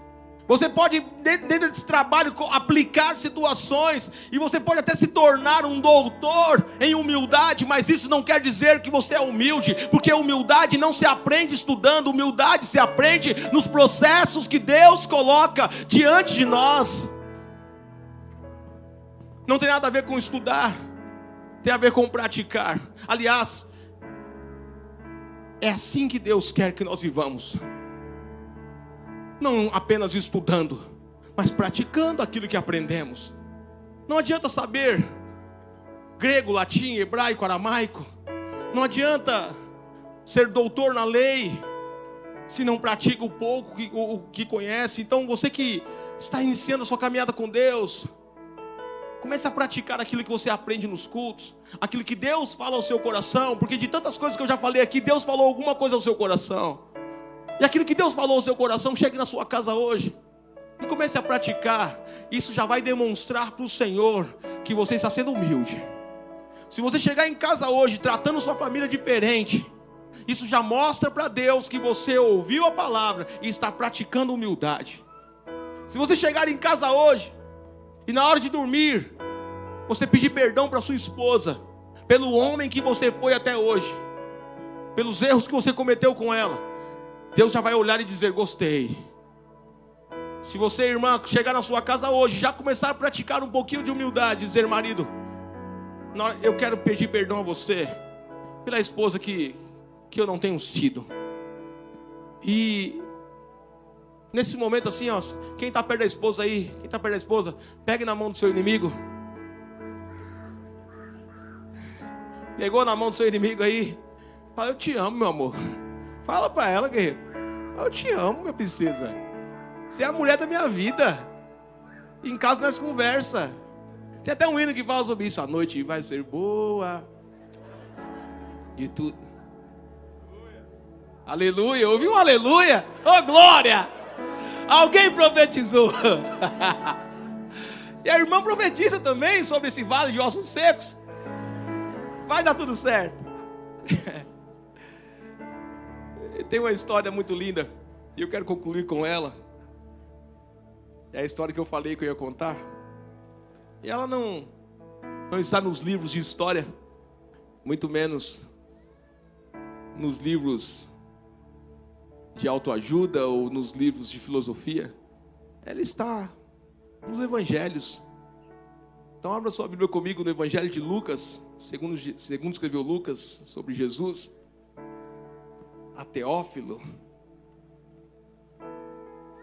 Você pode, dentro desse trabalho, aplicar situações, e você pode até se tornar um doutor em humildade, mas isso não quer dizer que você é humilde, porque humildade não se aprende estudando, humildade se aprende nos processos que Deus coloca diante de nós. Não tem nada a ver com estudar, tem a ver com praticar. Aliás, é assim que Deus quer que nós vivamos. Não apenas estudando, mas praticando aquilo que aprendemos. Não adianta saber grego, latim, hebraico, aramaico. Não adianta ser doutor na lei, se não pratica o pouco que conhece. Então você que está iniciando a sua caminhada com Deus, comece a praticar aquilo que você aprende nos cultos, aquilo que Deus fala ao seu coração, porque de tantas coisas que eu já falei aqui, Deus falou alguma coisa ao seu coração. E aquilo que Deus falou ao seu coração, chegue na sua casa hoje e comece a praticar. Isso já vai demonstrar para o Senhor que você está sendo humilde. Se você chegar em casa hoje tratando sua família diferente, isso já mostra para Deus que você ouviu a palavra e está praticando humildade. Se você chegar em casa hoje e na hora de dormir, você pedir perdão para sua esposa, pelo homem que você foi até hoje, pelos erros que você cometeu com ela, Deus já vai olhar e dizer, gostei. Se você, irmã, chegar na sua casa hoje, já começar a praticar um pouquinho de humildade, dizer, marido, eu quero pedir perdão a você, pela esposa que eu não tenho sido. E nesse momento assim, ó, quem está perto da esposa aí, quem está perto da esposa, pegue na mão do seu inimigo. Pegou na mão do seu inimigo aí, fala, eu te amo, meu amor. Fala para ela, guerreiro, eu te amo, minha princesa. Você é a mulher da minha vida. E em casa nós conversa. Tem até um hino que fala sobre isso. A noite vai ser boa. De tudo. Aleluia. Ouviu um aleluia? Oh, glória! Alguém profetizou. E a irmã profetiza também sobre esse vale de ossos secos. Vai dar tudo certo. Tem uma história muito linda e eu quero concluir com ela. É a história que eu falei que eu ia contar. E ela não está nos livros de história, muito menos nos livros de autoajuda ou nos livros de filosofia. Ela está nos evangelhos. Então abra sua Bíblia comigo no Evangelho de Lucas, segundo escreveu Lucas sobre Jesus, a Teófilo,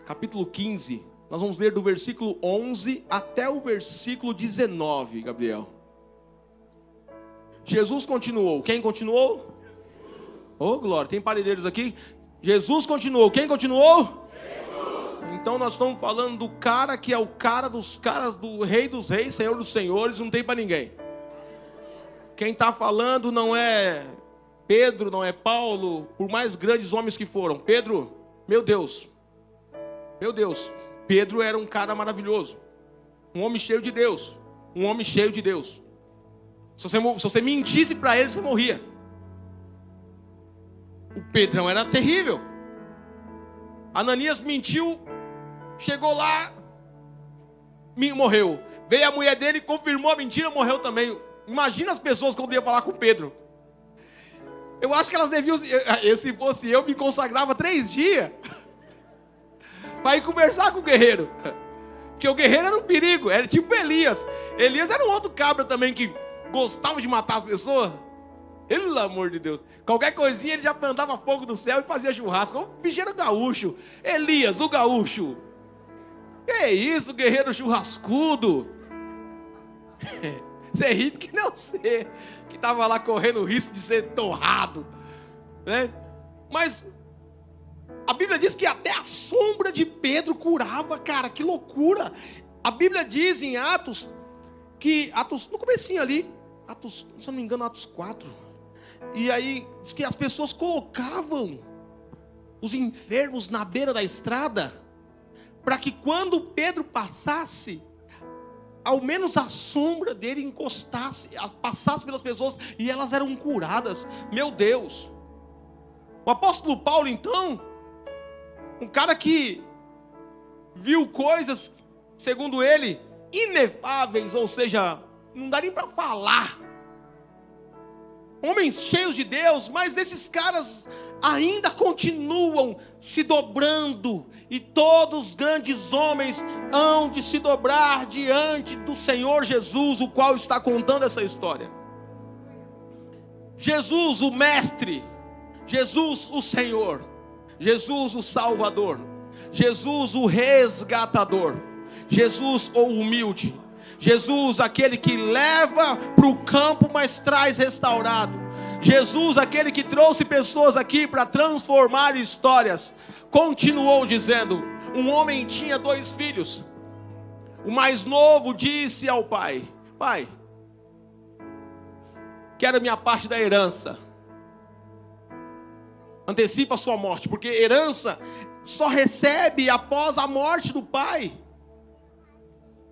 capítulo 15, nós vamos ler do versículo 11 até o versículo 19, Gabriel. Jesus continuou, quem continuou? Oh, glória, tem paredeiros aqui. Jesus continuou, quem continuou? Jesus. Então nós estamos falando do cara que é o cara dos caras, do Rei dos Reis, Senhor dos Senhores, não tem para ninguém. Quem está falando não é Pedro, não é Paulo, por mais grandes homens que foram. Pedro, meu Deus, Pedro era um cara maravilhoso, um homem cheio de Deus, Se você mentisse para ele, você morria. O Pedrão era terrível. Ananias mentiu, chegou lá, morreu. Veio a mulher dele, confirmou a mentira, morreu também. Imagina as pessoas quando iam falar com Pedro. Eu acho que elas deviam, se fosse eu, me consagrava 3 dias para ir conversar com o guerreiro. Porque o guerreiro era um perigo, era tipo Elias. Elias era um outro cabra também que gostava de matar as pessoas. Pelo amor de Deus. Qualquer coisinha ele já mandava fogo do céu e fazia churrasco. O bicho era gaúcho. Elias, o gaúcho. Que isso, guerreiro churrascudo. Você ri porque não sei. Que estava lá correndo o risco de ser torrado, né? Mas a Bíblia diz que até a sombra de Pedro curava, cara, que loucura. A Bíblia diz em Atos, no comecinho ali, Atos, se não me engano, Atos 4, e aí diz que as pessoas colocavam os enfermos na beira da estrada, para que quando Pedro passasse, ao menos a sombra dele encostasse, passasse pelas pessoas, e elas eram curadas. Meu Deus. O apóstolo Paulo então, um cara que viu coisas, segundo ele, inefáveis, ou seja, não dá nem para falar. Homens cheios de Deus, mas esses caras ainda continuam se dobrando, e todos os grandes homens hão de se dobrar diante do Senhor Jesus, o qual está contando essa história. Jesus, o Mestre, Jesus, o Senhor, Jesus, o Salvador, Jesus, o Resgatador, Jesus, o Humilde, Jesus, aquele que leva para o campo, mas traz restaurado. Jesus, aquele que trouxe pessoas aqui para transformar histórias. Continuou dizendo: um homem tinha 2 filhos. O mais novo disse ao pai: pai, quero minha parte da herança. Antecipa a sua morte, porque herança só recebe após a morte do pai.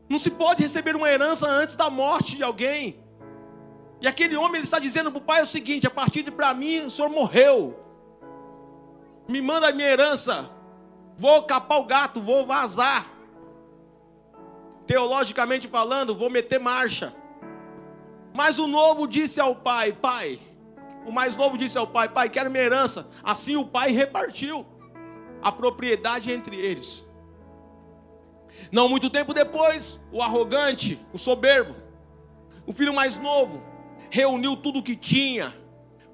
Não se pode receber uma herança antes da morte de alguém. E aquele homem, ele está dizendo para o pai o seguinte: a partir de para mim, o senhor morreu. Me manda a minha herança. Vou capar o gato, vou vazar. Teologicamente falando, vou meter marcha. Mas o novo disse ao pai: pai. O mais novo disse ao pai: pai, quero minha herança. Assim o pai repartiu a propriedade entre eles. Não muito tempo depois, o arrogante, o soberbo, o filho mais novo, reuniu tudo o que tinha,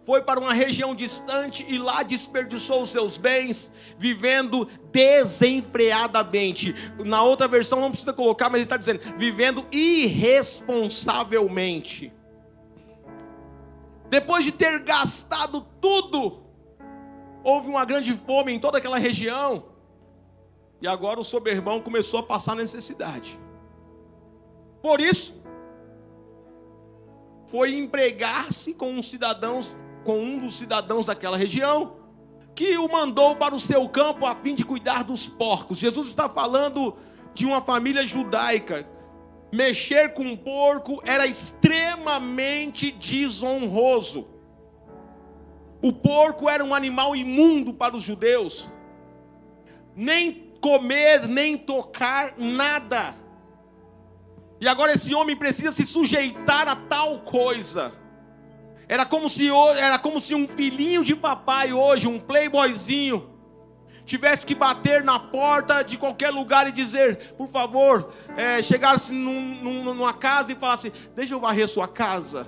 foi para uma região distante e lá desperdiçou os seus bens, vivendo desenfreadamente. Na outra versão não precisa colocar, mas ele está dizendo, vivendo irresponsavelmente. Depois de ter gastado tudo, houve uma grande fome em toda aquela região. E agora o soberbão começou a passar necessidade. Por isso, foi empregar-se com um dos cidadãos daquela região, que o mandou para o seu campo a fim de cuidar dos porcos. Jesus está falando de uma família judaica. Mexer com um porco era extremamente desonroso. O porco era um animal imundo para os judeus. Nem comer, nem tocar, nada. E agora esse homem precisa se sujeitar a tal coisa. Era como se um filhinho de papai hoje, um playboyzinho, tivesse que bater na porta de qualquer lugar e dizer, por favor, chegasse numa casa e falasse: deixa eu varrer sua casa.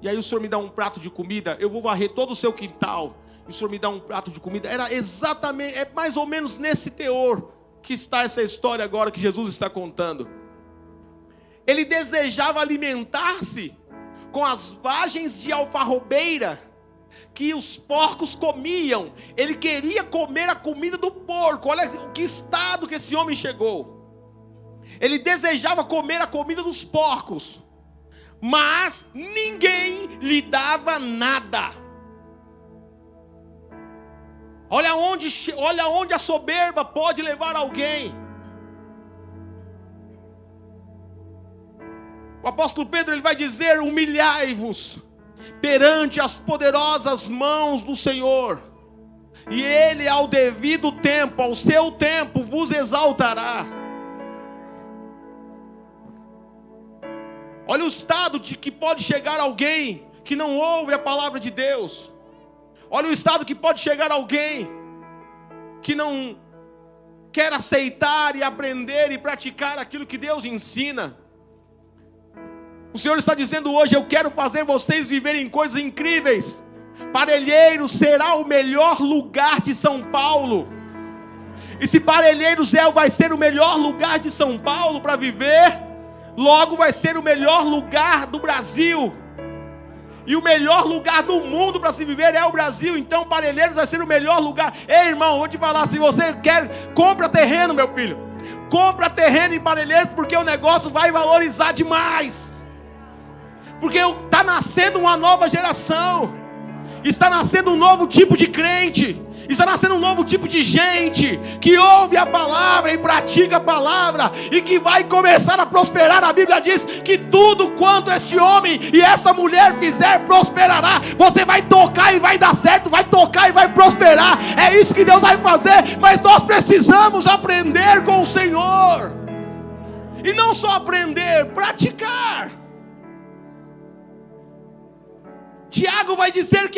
E aí o senhor me dá um prato de comida, eu vou varrer todo o seu quintal. E o senhor me dá um prato de comida. Era exatamente, é mais ou menos nesse teor que está essa história agora que Jesus está contando. Ele desejava alimentar-se com as vagens de alfarrobeira que os porcos comiam. Ele queria comer a comida do porco. Olha o que estado que esse homem chegou. Ele desejava comer a comida dos porcos, mas ninguém lhe dava nada. Olha onde a soberba pode levar alguém. O apóstolo Pedro, ele vai dizer: humilhai-vos perante as poderosas mãos do Senhor, e Ele ao devido tempo, ao seu tempo, vos exaltará. Olha o estado de que pode chegar alguém que não ouve a palavra de Deus. Olha o estado que pode chegar alguém que não quer aceitar e aprender e praticar aquilo que Deus ensina. O Senhor está dizendo hoje: eu quero fazer vocês viverem coisas incríveis. Parelheiros será o melhor lugar de São Paulo. E se Parelheiros vai ser o melhor lugar de São Paulo para viver, logo vai ser o melhor lugar do Brasil. E o melhor lugar do mundo para se viver é o Brasil. Então Parelheiros vai ser o melhor lugar. Ei, irmão, vou te falar, se você quer, compra terreno, meu filho. Compra terreno em Parelheiros, porque o negócio vai valorizar demais. Porque está nascendo uma nova geração. Está nascendo um novo tipo de crente. Está nascendo um novo tipo de gente que ouve a palavra e pratica a palavra e que vai começar a prosperar. A Bíblia diz que tudo quanto este homem e essa mulher fizer prosperará. Você vai tocar e vai dar certo, vai tocar e vai prosperar. É isso que Deus vai fazer, mas nós precisamos aprender com o Senhor. E não só aprender, praticar. Tiago vai dizer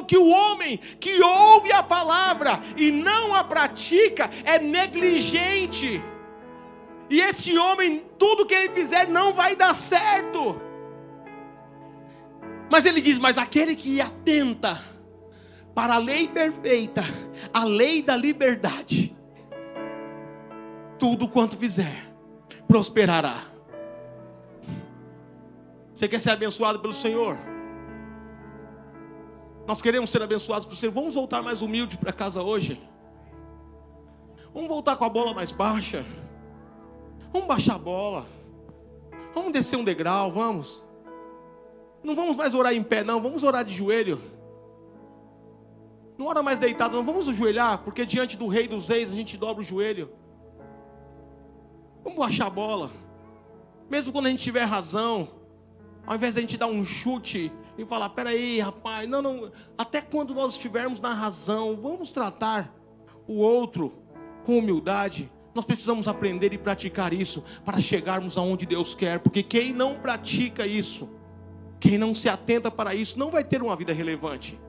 que o homem que ouve a palavra e não a pratica é negligente. E esse homem, tudo que ele fizer não vai dar certo. Mas ele diz, mas aquele que atenta para a lei perfeita, a lei da liberdade, tudo quanto fizer, prosperará. Você quer ser abençoado pelo Senhor? Nós queremos ser abençoados pelo Senhor. Vamos voltar mais humilde para casa hoje. Vamos voltar com a bola mais baixa. Vamos baixar a bola. Vamos descer um degrau, vamos. Não vamos mais orar em pé, não. Vamos orar de joelho. Não ora mais deitado, não. Vamos ajoelhar, porque diante do Rei dos Reis a gente dobra o joelho. Vamos baixar a bola. Mesmo quando a gente tiver razão, ao invés de a gente dar um chute e falar, peraí rapaz, não, até quando nós estivermos na razão, vamos tratar o outro com humildade. Nós precisamos aprender e praticar isso, para chegarmos aonde Deus quer, porque quem não pratica isso, quem não se atenta para isso, não vai ter uma vida relevante,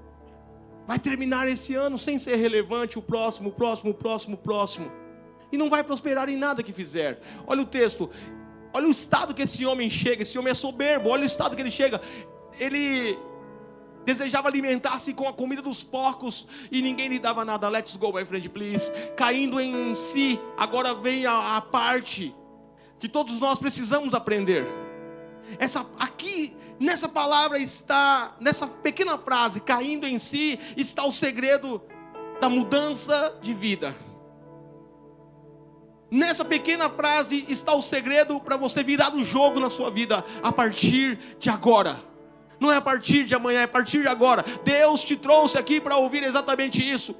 vai terminar esse ano sem ser relevante, o próximo, e não vai prosperar em nada que fizer. Olha o texto, olha o estado que esse homem chega. Esse homem é soberbo, olha o estado que ele chega. Ele desejava alimentar-se com a comida dos porcos e ninguém lhe dava nada. Let's go, my friend, please. Caindo em si. Agora vem a parte que todos nós precisamos aprender. Aqui nessa palavra está, nessa pequena frase, caindo em si, está o segredo da mudança de vida. Nessa pequena frase está o segredo para você virar o jogo na sua vida a partir de agora. Não é a partir de amanhã, é a partir de agora. Deus te trouxe aqui para ouvir exatamente isso.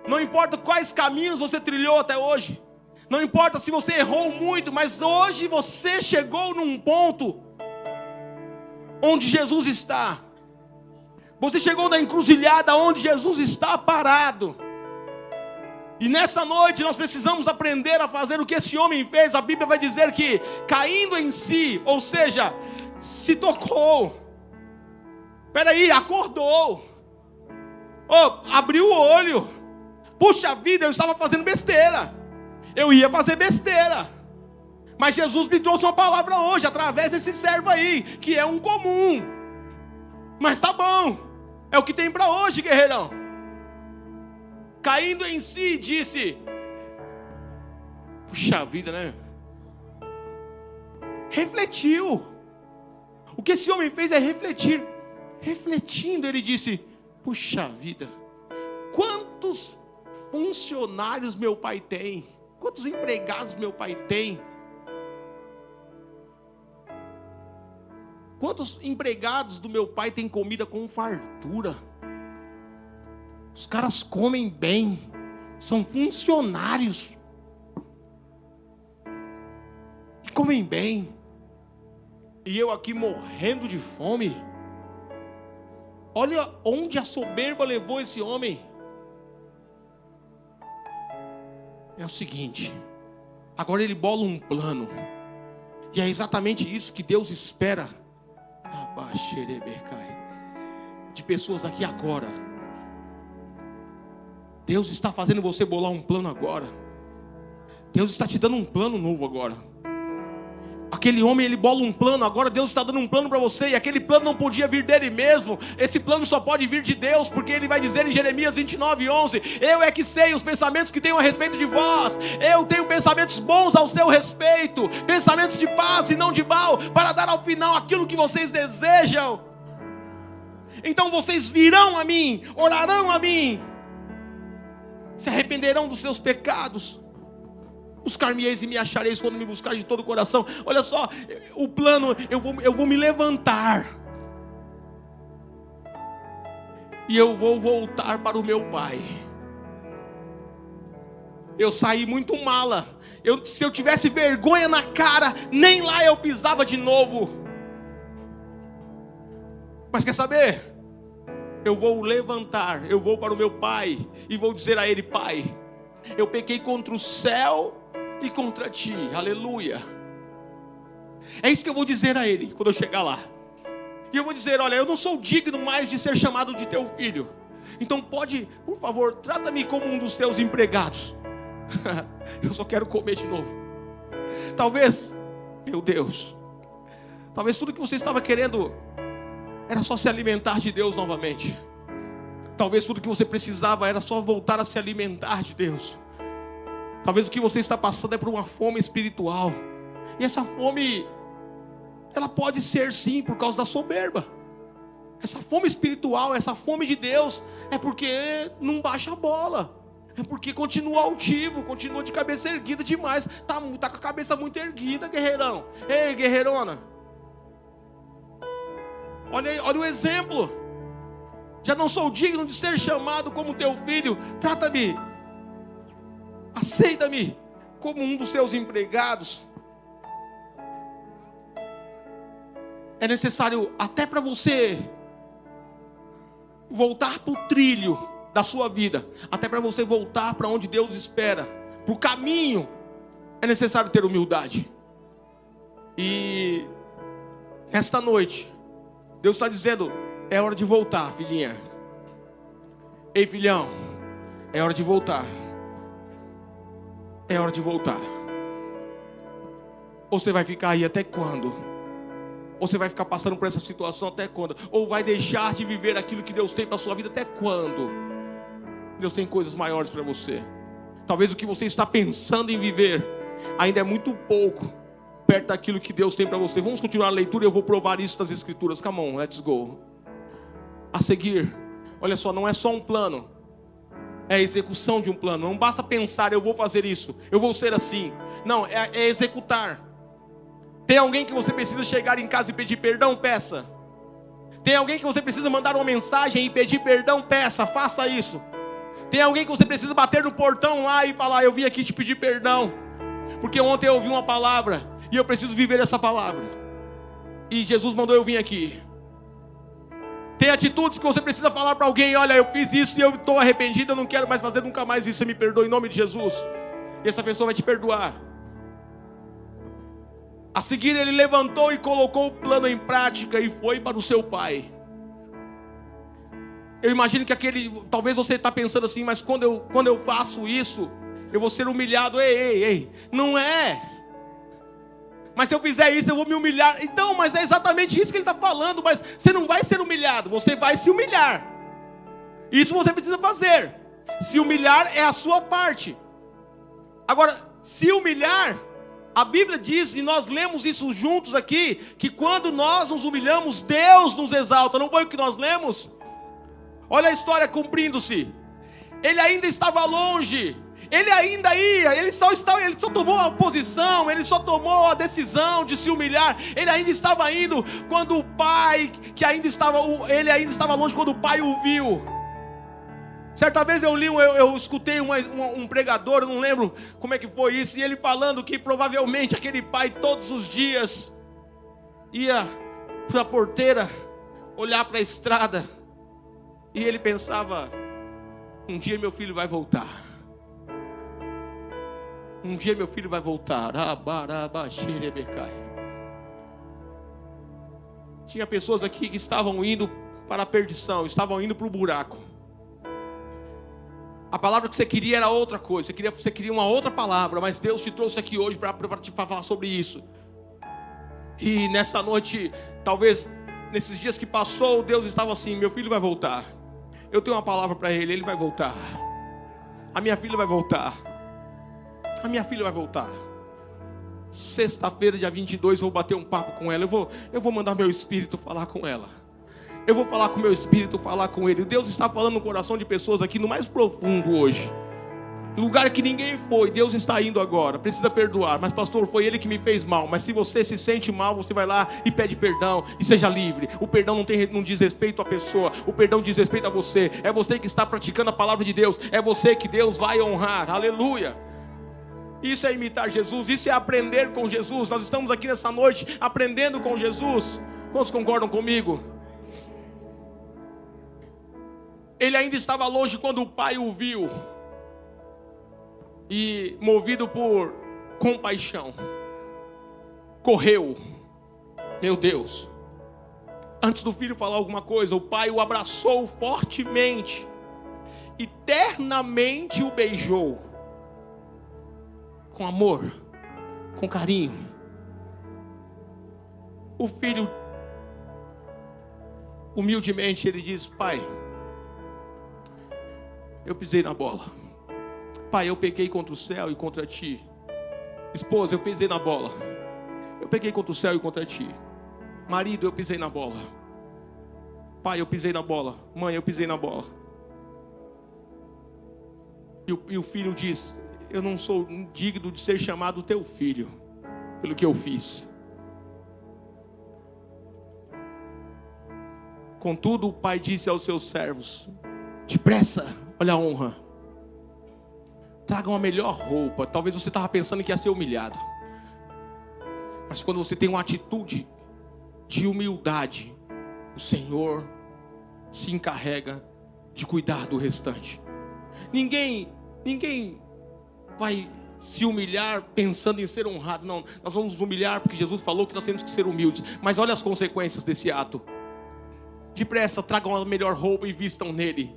Não importa quais caminhos você trilhou até hoje. Não importa se você errou muito, mas hoje você chegou num ponto onde Jesus está. Você chegou na encruzilhada onde Jesus está parado. E nessa noite nós precisamos aprender a fazer o que esse homem fez. A Bíblia vai dizer que caindo em si, ou seja, se tocou. Peraí, acordou. Abriu o olho. Puxa vida, eu estava fazendo besteira. Eu ia fazer besteira. Mas Jesus me trouxe uma palavra hoje, através desse servo aí, que é um comum. Mas tá bom, é o que tem para hoje, guerreirão. Caindo em si, disse: puxa vida, né? Refletiu. O que esse homem fez é refletir. Refletindo, ele disse: puxa vida, quantos funcionários meu pai tem? Quantos empregados meu pai tem? Quantos empregados do meu pai têm comida com fartura? Os caras comem bem, são funcionários e comem bem, e eu aqui morrendo de fome. Olha onde a soberba levou esse homem. É o seguinte, agora ele bola um plano, e é exatamente isso que Deus espera de pessoas aqui agora. Deus está fazendo você bolar um plano agora. Deus está te dando um plano novo agora. Aquele homem, ele bola um plano, agora Deus está dando um plano para você, e aquele plano não podia vir dele mesmo. Esse plano só pode vir de Deus, porque ele vai dizer em Jeremias 29:11: eu é que sei os pensamentos que tenho a respeito de vós, eu tenho pensamentos bons ao seu respeito, pensamentos de paz e não de mal, para dar ao final aquilo que vocês desejam. Então vocês virão a mim, orarão a mim, se arrependerão dos seus pecados. Buscar-me-eis e me achareis quando me buscar de todo o coração. Olha só, o plano, eu vou me levantar. e eu vou voltar para o meu pai. Eu saí muito mala. Se eu tivesse vergonha na cara, nem lá eu pisava de novo. Mas quer saber? Eu vou levantar, eu vou para o meu pai e vou dizer a ele: Pai, eu pequei contra o céu e contra ti, aleluia. É isso que eu vou dizer a ele quando eu chegar lá. E eu vou dizer: olha, eu não sou digno mais de ser chamado de teu filho. Então pode, por favor, trata-me como um dos teus empregados. Eu só quero comer de novo. Talvez, meu Deus, talvez tudo que você estava querendo era só se alimentar de Deus novamente. Talvez tudo que você precisava era só voltar a se alimentar de Deus. Talvez o que você está passando é por uma fome espiritual. E essa fome, ela pode ser sim por causa da soberba. Essa fome espiritual, essa fome de Deus, é porque não baixa a bola. É porque continua altivo, continua de cabeça erguida demais. Tá com a cabeça muito erguida, guerreirão. Ei, guerreirona. Olha o exemplo. Já não sou digno de ser chamado como teu filho. Trata-me, aceita-me como um dos seus empregados. É necessário, até para você voltar para o trilho da sua vida, até para você voltar para onde Deus espera, para o caminho, é necessário ter humildade. E esta noite Deus está dizendo: é hora de voltar, filhinha. Ei, filhão, é hora de voltar. É hora de voltar. Ou você vai ficar aí até quando? Ou você vai ficar passando por essa situação até quando? Ou vai deixar de viver aquilo que Deus tem para a sua vida até quando? Deus tem coisas maiores para você. Talvez o que você está pensando em viver ainda é muito pouco perto daquilo que Deus tem para você. Vamos continuar a leitura e eu vou provar isso das Escrituras. Come on, let's go. A seguir, olha só, não é só um plano, é a execução de um plano. Não basta pensar: eu vou fazer isso, eu vou ser assim. Não, é executar. Tem alguém que você precisa chegar em casa e pedir perdão? Peça. Tem alguém que você precisa mandar uma mensagem e pedir perdão? Peça, faça isso. Tem alguém que você precisa bater no portão lá e falar: eu vim aqui te pedir perdão, porque ontem eu ouvi uma palavra e eu preciso viver essa palavra, e Jesus mandou eu vir aqui. Tem atitudes que você precisa falar para alguém: olha, eu fiz isso e eu estou arrependido, eu não quero mais fazer nunca mais isso, você me perdoa em nome de Jesus. E essa pessoa vai te perdoar. A seguir ele levantou e colocou o plano em prática e foi para o seu pai. Eu imagino que talvez você está pensando assim: mas quando eu faço isso, eu vou ser humilhado. Ei, não é. Mas se eu fizer isso, eu vou me humilhar. Então, mas é exatamente isso que ele está falando. Mas você não vai ser humilhado, você vai se humilhar. Isso você precisa fazer. Se humilhar é a sua parte. Agora, se humilhar, a Bíblia diz, e nós lemos isso juntos aqui, que quando nós nos humilhamos, Deus nos exalta. Não foi o que nós lemos? Olha a história cumprindo-se. Ele ainda estava longe, ele ainda ia, ele só tomou a posição, ele só tomou a decisão de se humilhar. Ele ainda estava indo quando o pai, ele ainda estava longe quando o pai o viu. Certa vez eu escutei um pregador, eu não lembro como é que foi isso, e ele falando que provavelmente aquele pai todos os dias ia para a porteira olhar para a estrada, e ele pensava: um dia meu filho vai voltar. Um dia meu filho vai voltar. Tinha pessoas aqui que estavam indo para a perdição, estavam indo para o buraco. A palavra que você queria era outra coisa, você queria uma outra palavra, mas Deus te trouxe aqui hoje para falar sobre isso. E nessa noite, talvez nesses dias que passou, Deus estava assim: meu filho vai voltar. Eu tenho uma palavra para ele, ele vai voltar. A minha filha vai voltar. A minha filha vai voltar. Sexta-feira, dia 22, eu vou bater um papo com ela. Eu vou mandar meu espírito falar com ela. Eu vou falar com o meu espírito, falar com ele. Deus está falando no coração de pessoas aqui no mais profundo hoje. lugar que ninguém foi, Deus está indo agora. Precisa perdoar. Mas pastor, foi ele que me fez mal. Mas se você se sente mal, você vai lá e pede perdão e seja livre. O perdão não diz respeito à pessoa. O perdão diz respeito a você. É você que está praticando a palavra de Deus. É você que Deus vai honrar. Aleluia. Isso é imitar Jesus. Isso é aprender com Jesus. Nós estamos aqui nessa noite aprendendo com Jesus. Quantos concordam comigo? Ele ainda estava longe quando o pai o viu. E movido por compaixão, correu. Meu Deus. Antes do filho falar alguma coisa, o pai o abraçou fortemente e ternamente o beijou. Com amor, com carinho. O filho, humildemente, ele diz: pai, eu pisei na bola. Pai, eu pequei contra o céu e contra ti. Esposa, eu pisei na bola. Eu pequei contra o céu e contra ti. Marido, eu pisei na bola. Pai, eu pisei na bola. Mãe, eu pisei na bola. E o filho diz: eu não sou digno de ser chamado teu filho, pelo que eu fiz. Contudo, o pai disse aos seus servos: depressa, olha a honra. Tragam a melhor roupa. Talvez você estava pensando que ia ser humilhado. Mas quando você tem uma atitude de humildade, o Senhor se encarrega de cuidar do restante. Ninguém vai se humilhar pensando em ser honrado. Não, nós vamos nos humilhar porque Jesus falou que nós temos que ser humildes. Mas olha as consequências desse ato. Depressa, tragam a melhor roupa e vistam nele.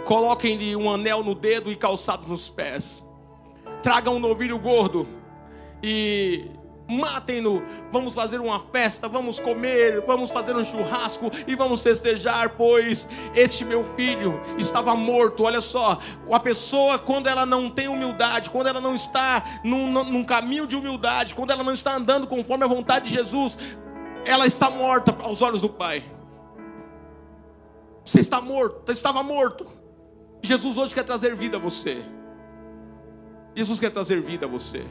Coloquem-lhe um anel no dedo e calçado nos pés. Tragam um novilho gordo e matem-no. Vamos fazer uma festa, vamos comer, vamos fazer um churrasco e vamos festejar, pois este meu filho estava morto. Olha só, a pessoa, quando ela não tem humildade, quando ela não está num caminho de humildade, quando ela não está andando conforme a vontade de Jesus, ela está morta aos olhos do Pai. Você está morto, você estava morto. Jesus hoje quer trazer vida a você. Jesus quer trazer vida a você.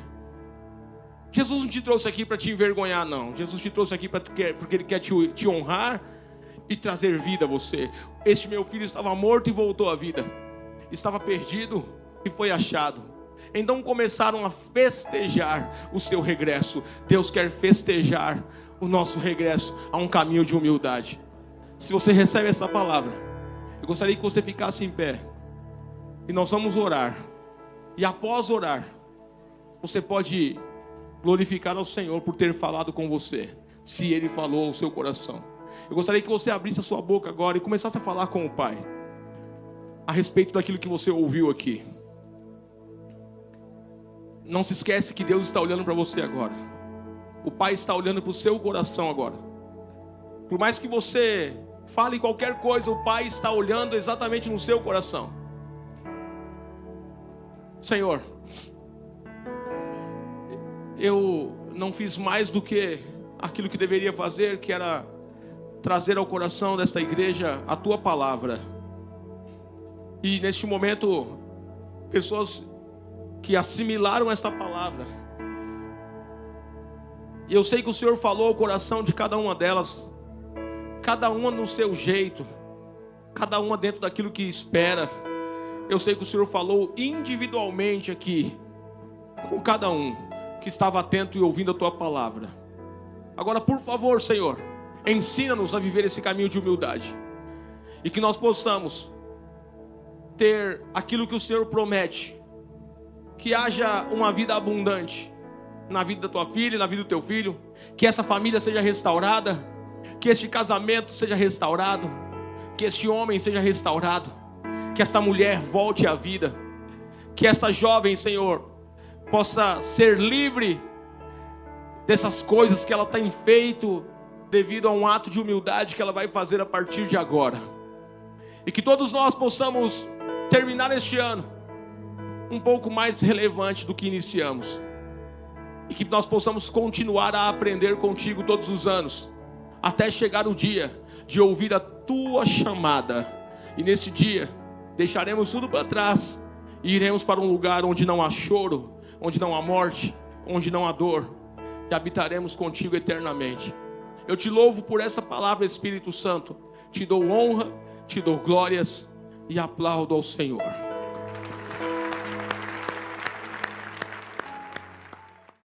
Jesus não te trouxe aqui para te envergonhar, não. Jesus te trouxe aqui porque Ele quer te honrar e trazer vida a você. Este meu filho estava morto e voltou à vida. Estava perdido e foi achado. Então começaram a festejar o seu regresso. Deus quer festejar o nosso regresso a um caminho de humildade. Se você recebe essa palavra, eu gostaria que você ficasse em pé. E nós vamos orar. E após orar, você pode glorificar ao Senhor por ter falado com você, se Ele falou ao seu coração. Eu gostaria que você abrisse a sua boca agora e começasse a falar com o Pai a respeito daquilo que você ouviu aqui. Não se esquece que Deus está olhando para você agora. O Pai está olhando para o seu coração agora. Por mais que você fale qualquer coisa, o Pai está olhando exatamente no seu coração. Senhor, eu não fiz mais do que aquilo que deveria fazer, que era trazer ao coração desta igreja a Tua palavra. E neste momento, pessoas que assimilaram esta palavra, e eu sei que o Senhor falou ao coração de cada uma delas, cada uma no seu jeito, cada uma dentro daquilo que espera. Eu sei que o Senhor falou individualmente aqui, com cada um que estava atento e ouvindo a Tua palavra. Agora, por favor, Senhor, ensina-nos a viver esse caminho de humildade, e que nós possamos ter aquilo que o Senhor promete, que haja uma vida abundante na vida da tua filha, na vida do teu filho, que essa família seja restaurada, que este casamento seja restaurado, que este homem seja restaurado, que esta mulher volte à vida, que essa jovem, Senhor, possa ser livre dessas coisas que ela tem feito devido a um ato de humildade que ela vai fazer a partir de agora, e que todos nós possamos terminar este ano um pouco mais relevante do que iniciamos, e que nós possamos continuar a aprender contigo todos os anos, até chegar o dia de ouvir a tua chamada, e nesse dia deixaremos tudo para trás e iremos para um lugar onde não há choro, onde não há morte, onde não há dor, e habitaremos contigo eternamente. Eu te louvo por essa palavra, Espírito Santo. Te dou honra, te dou glórias e aplaudo ao Senhor.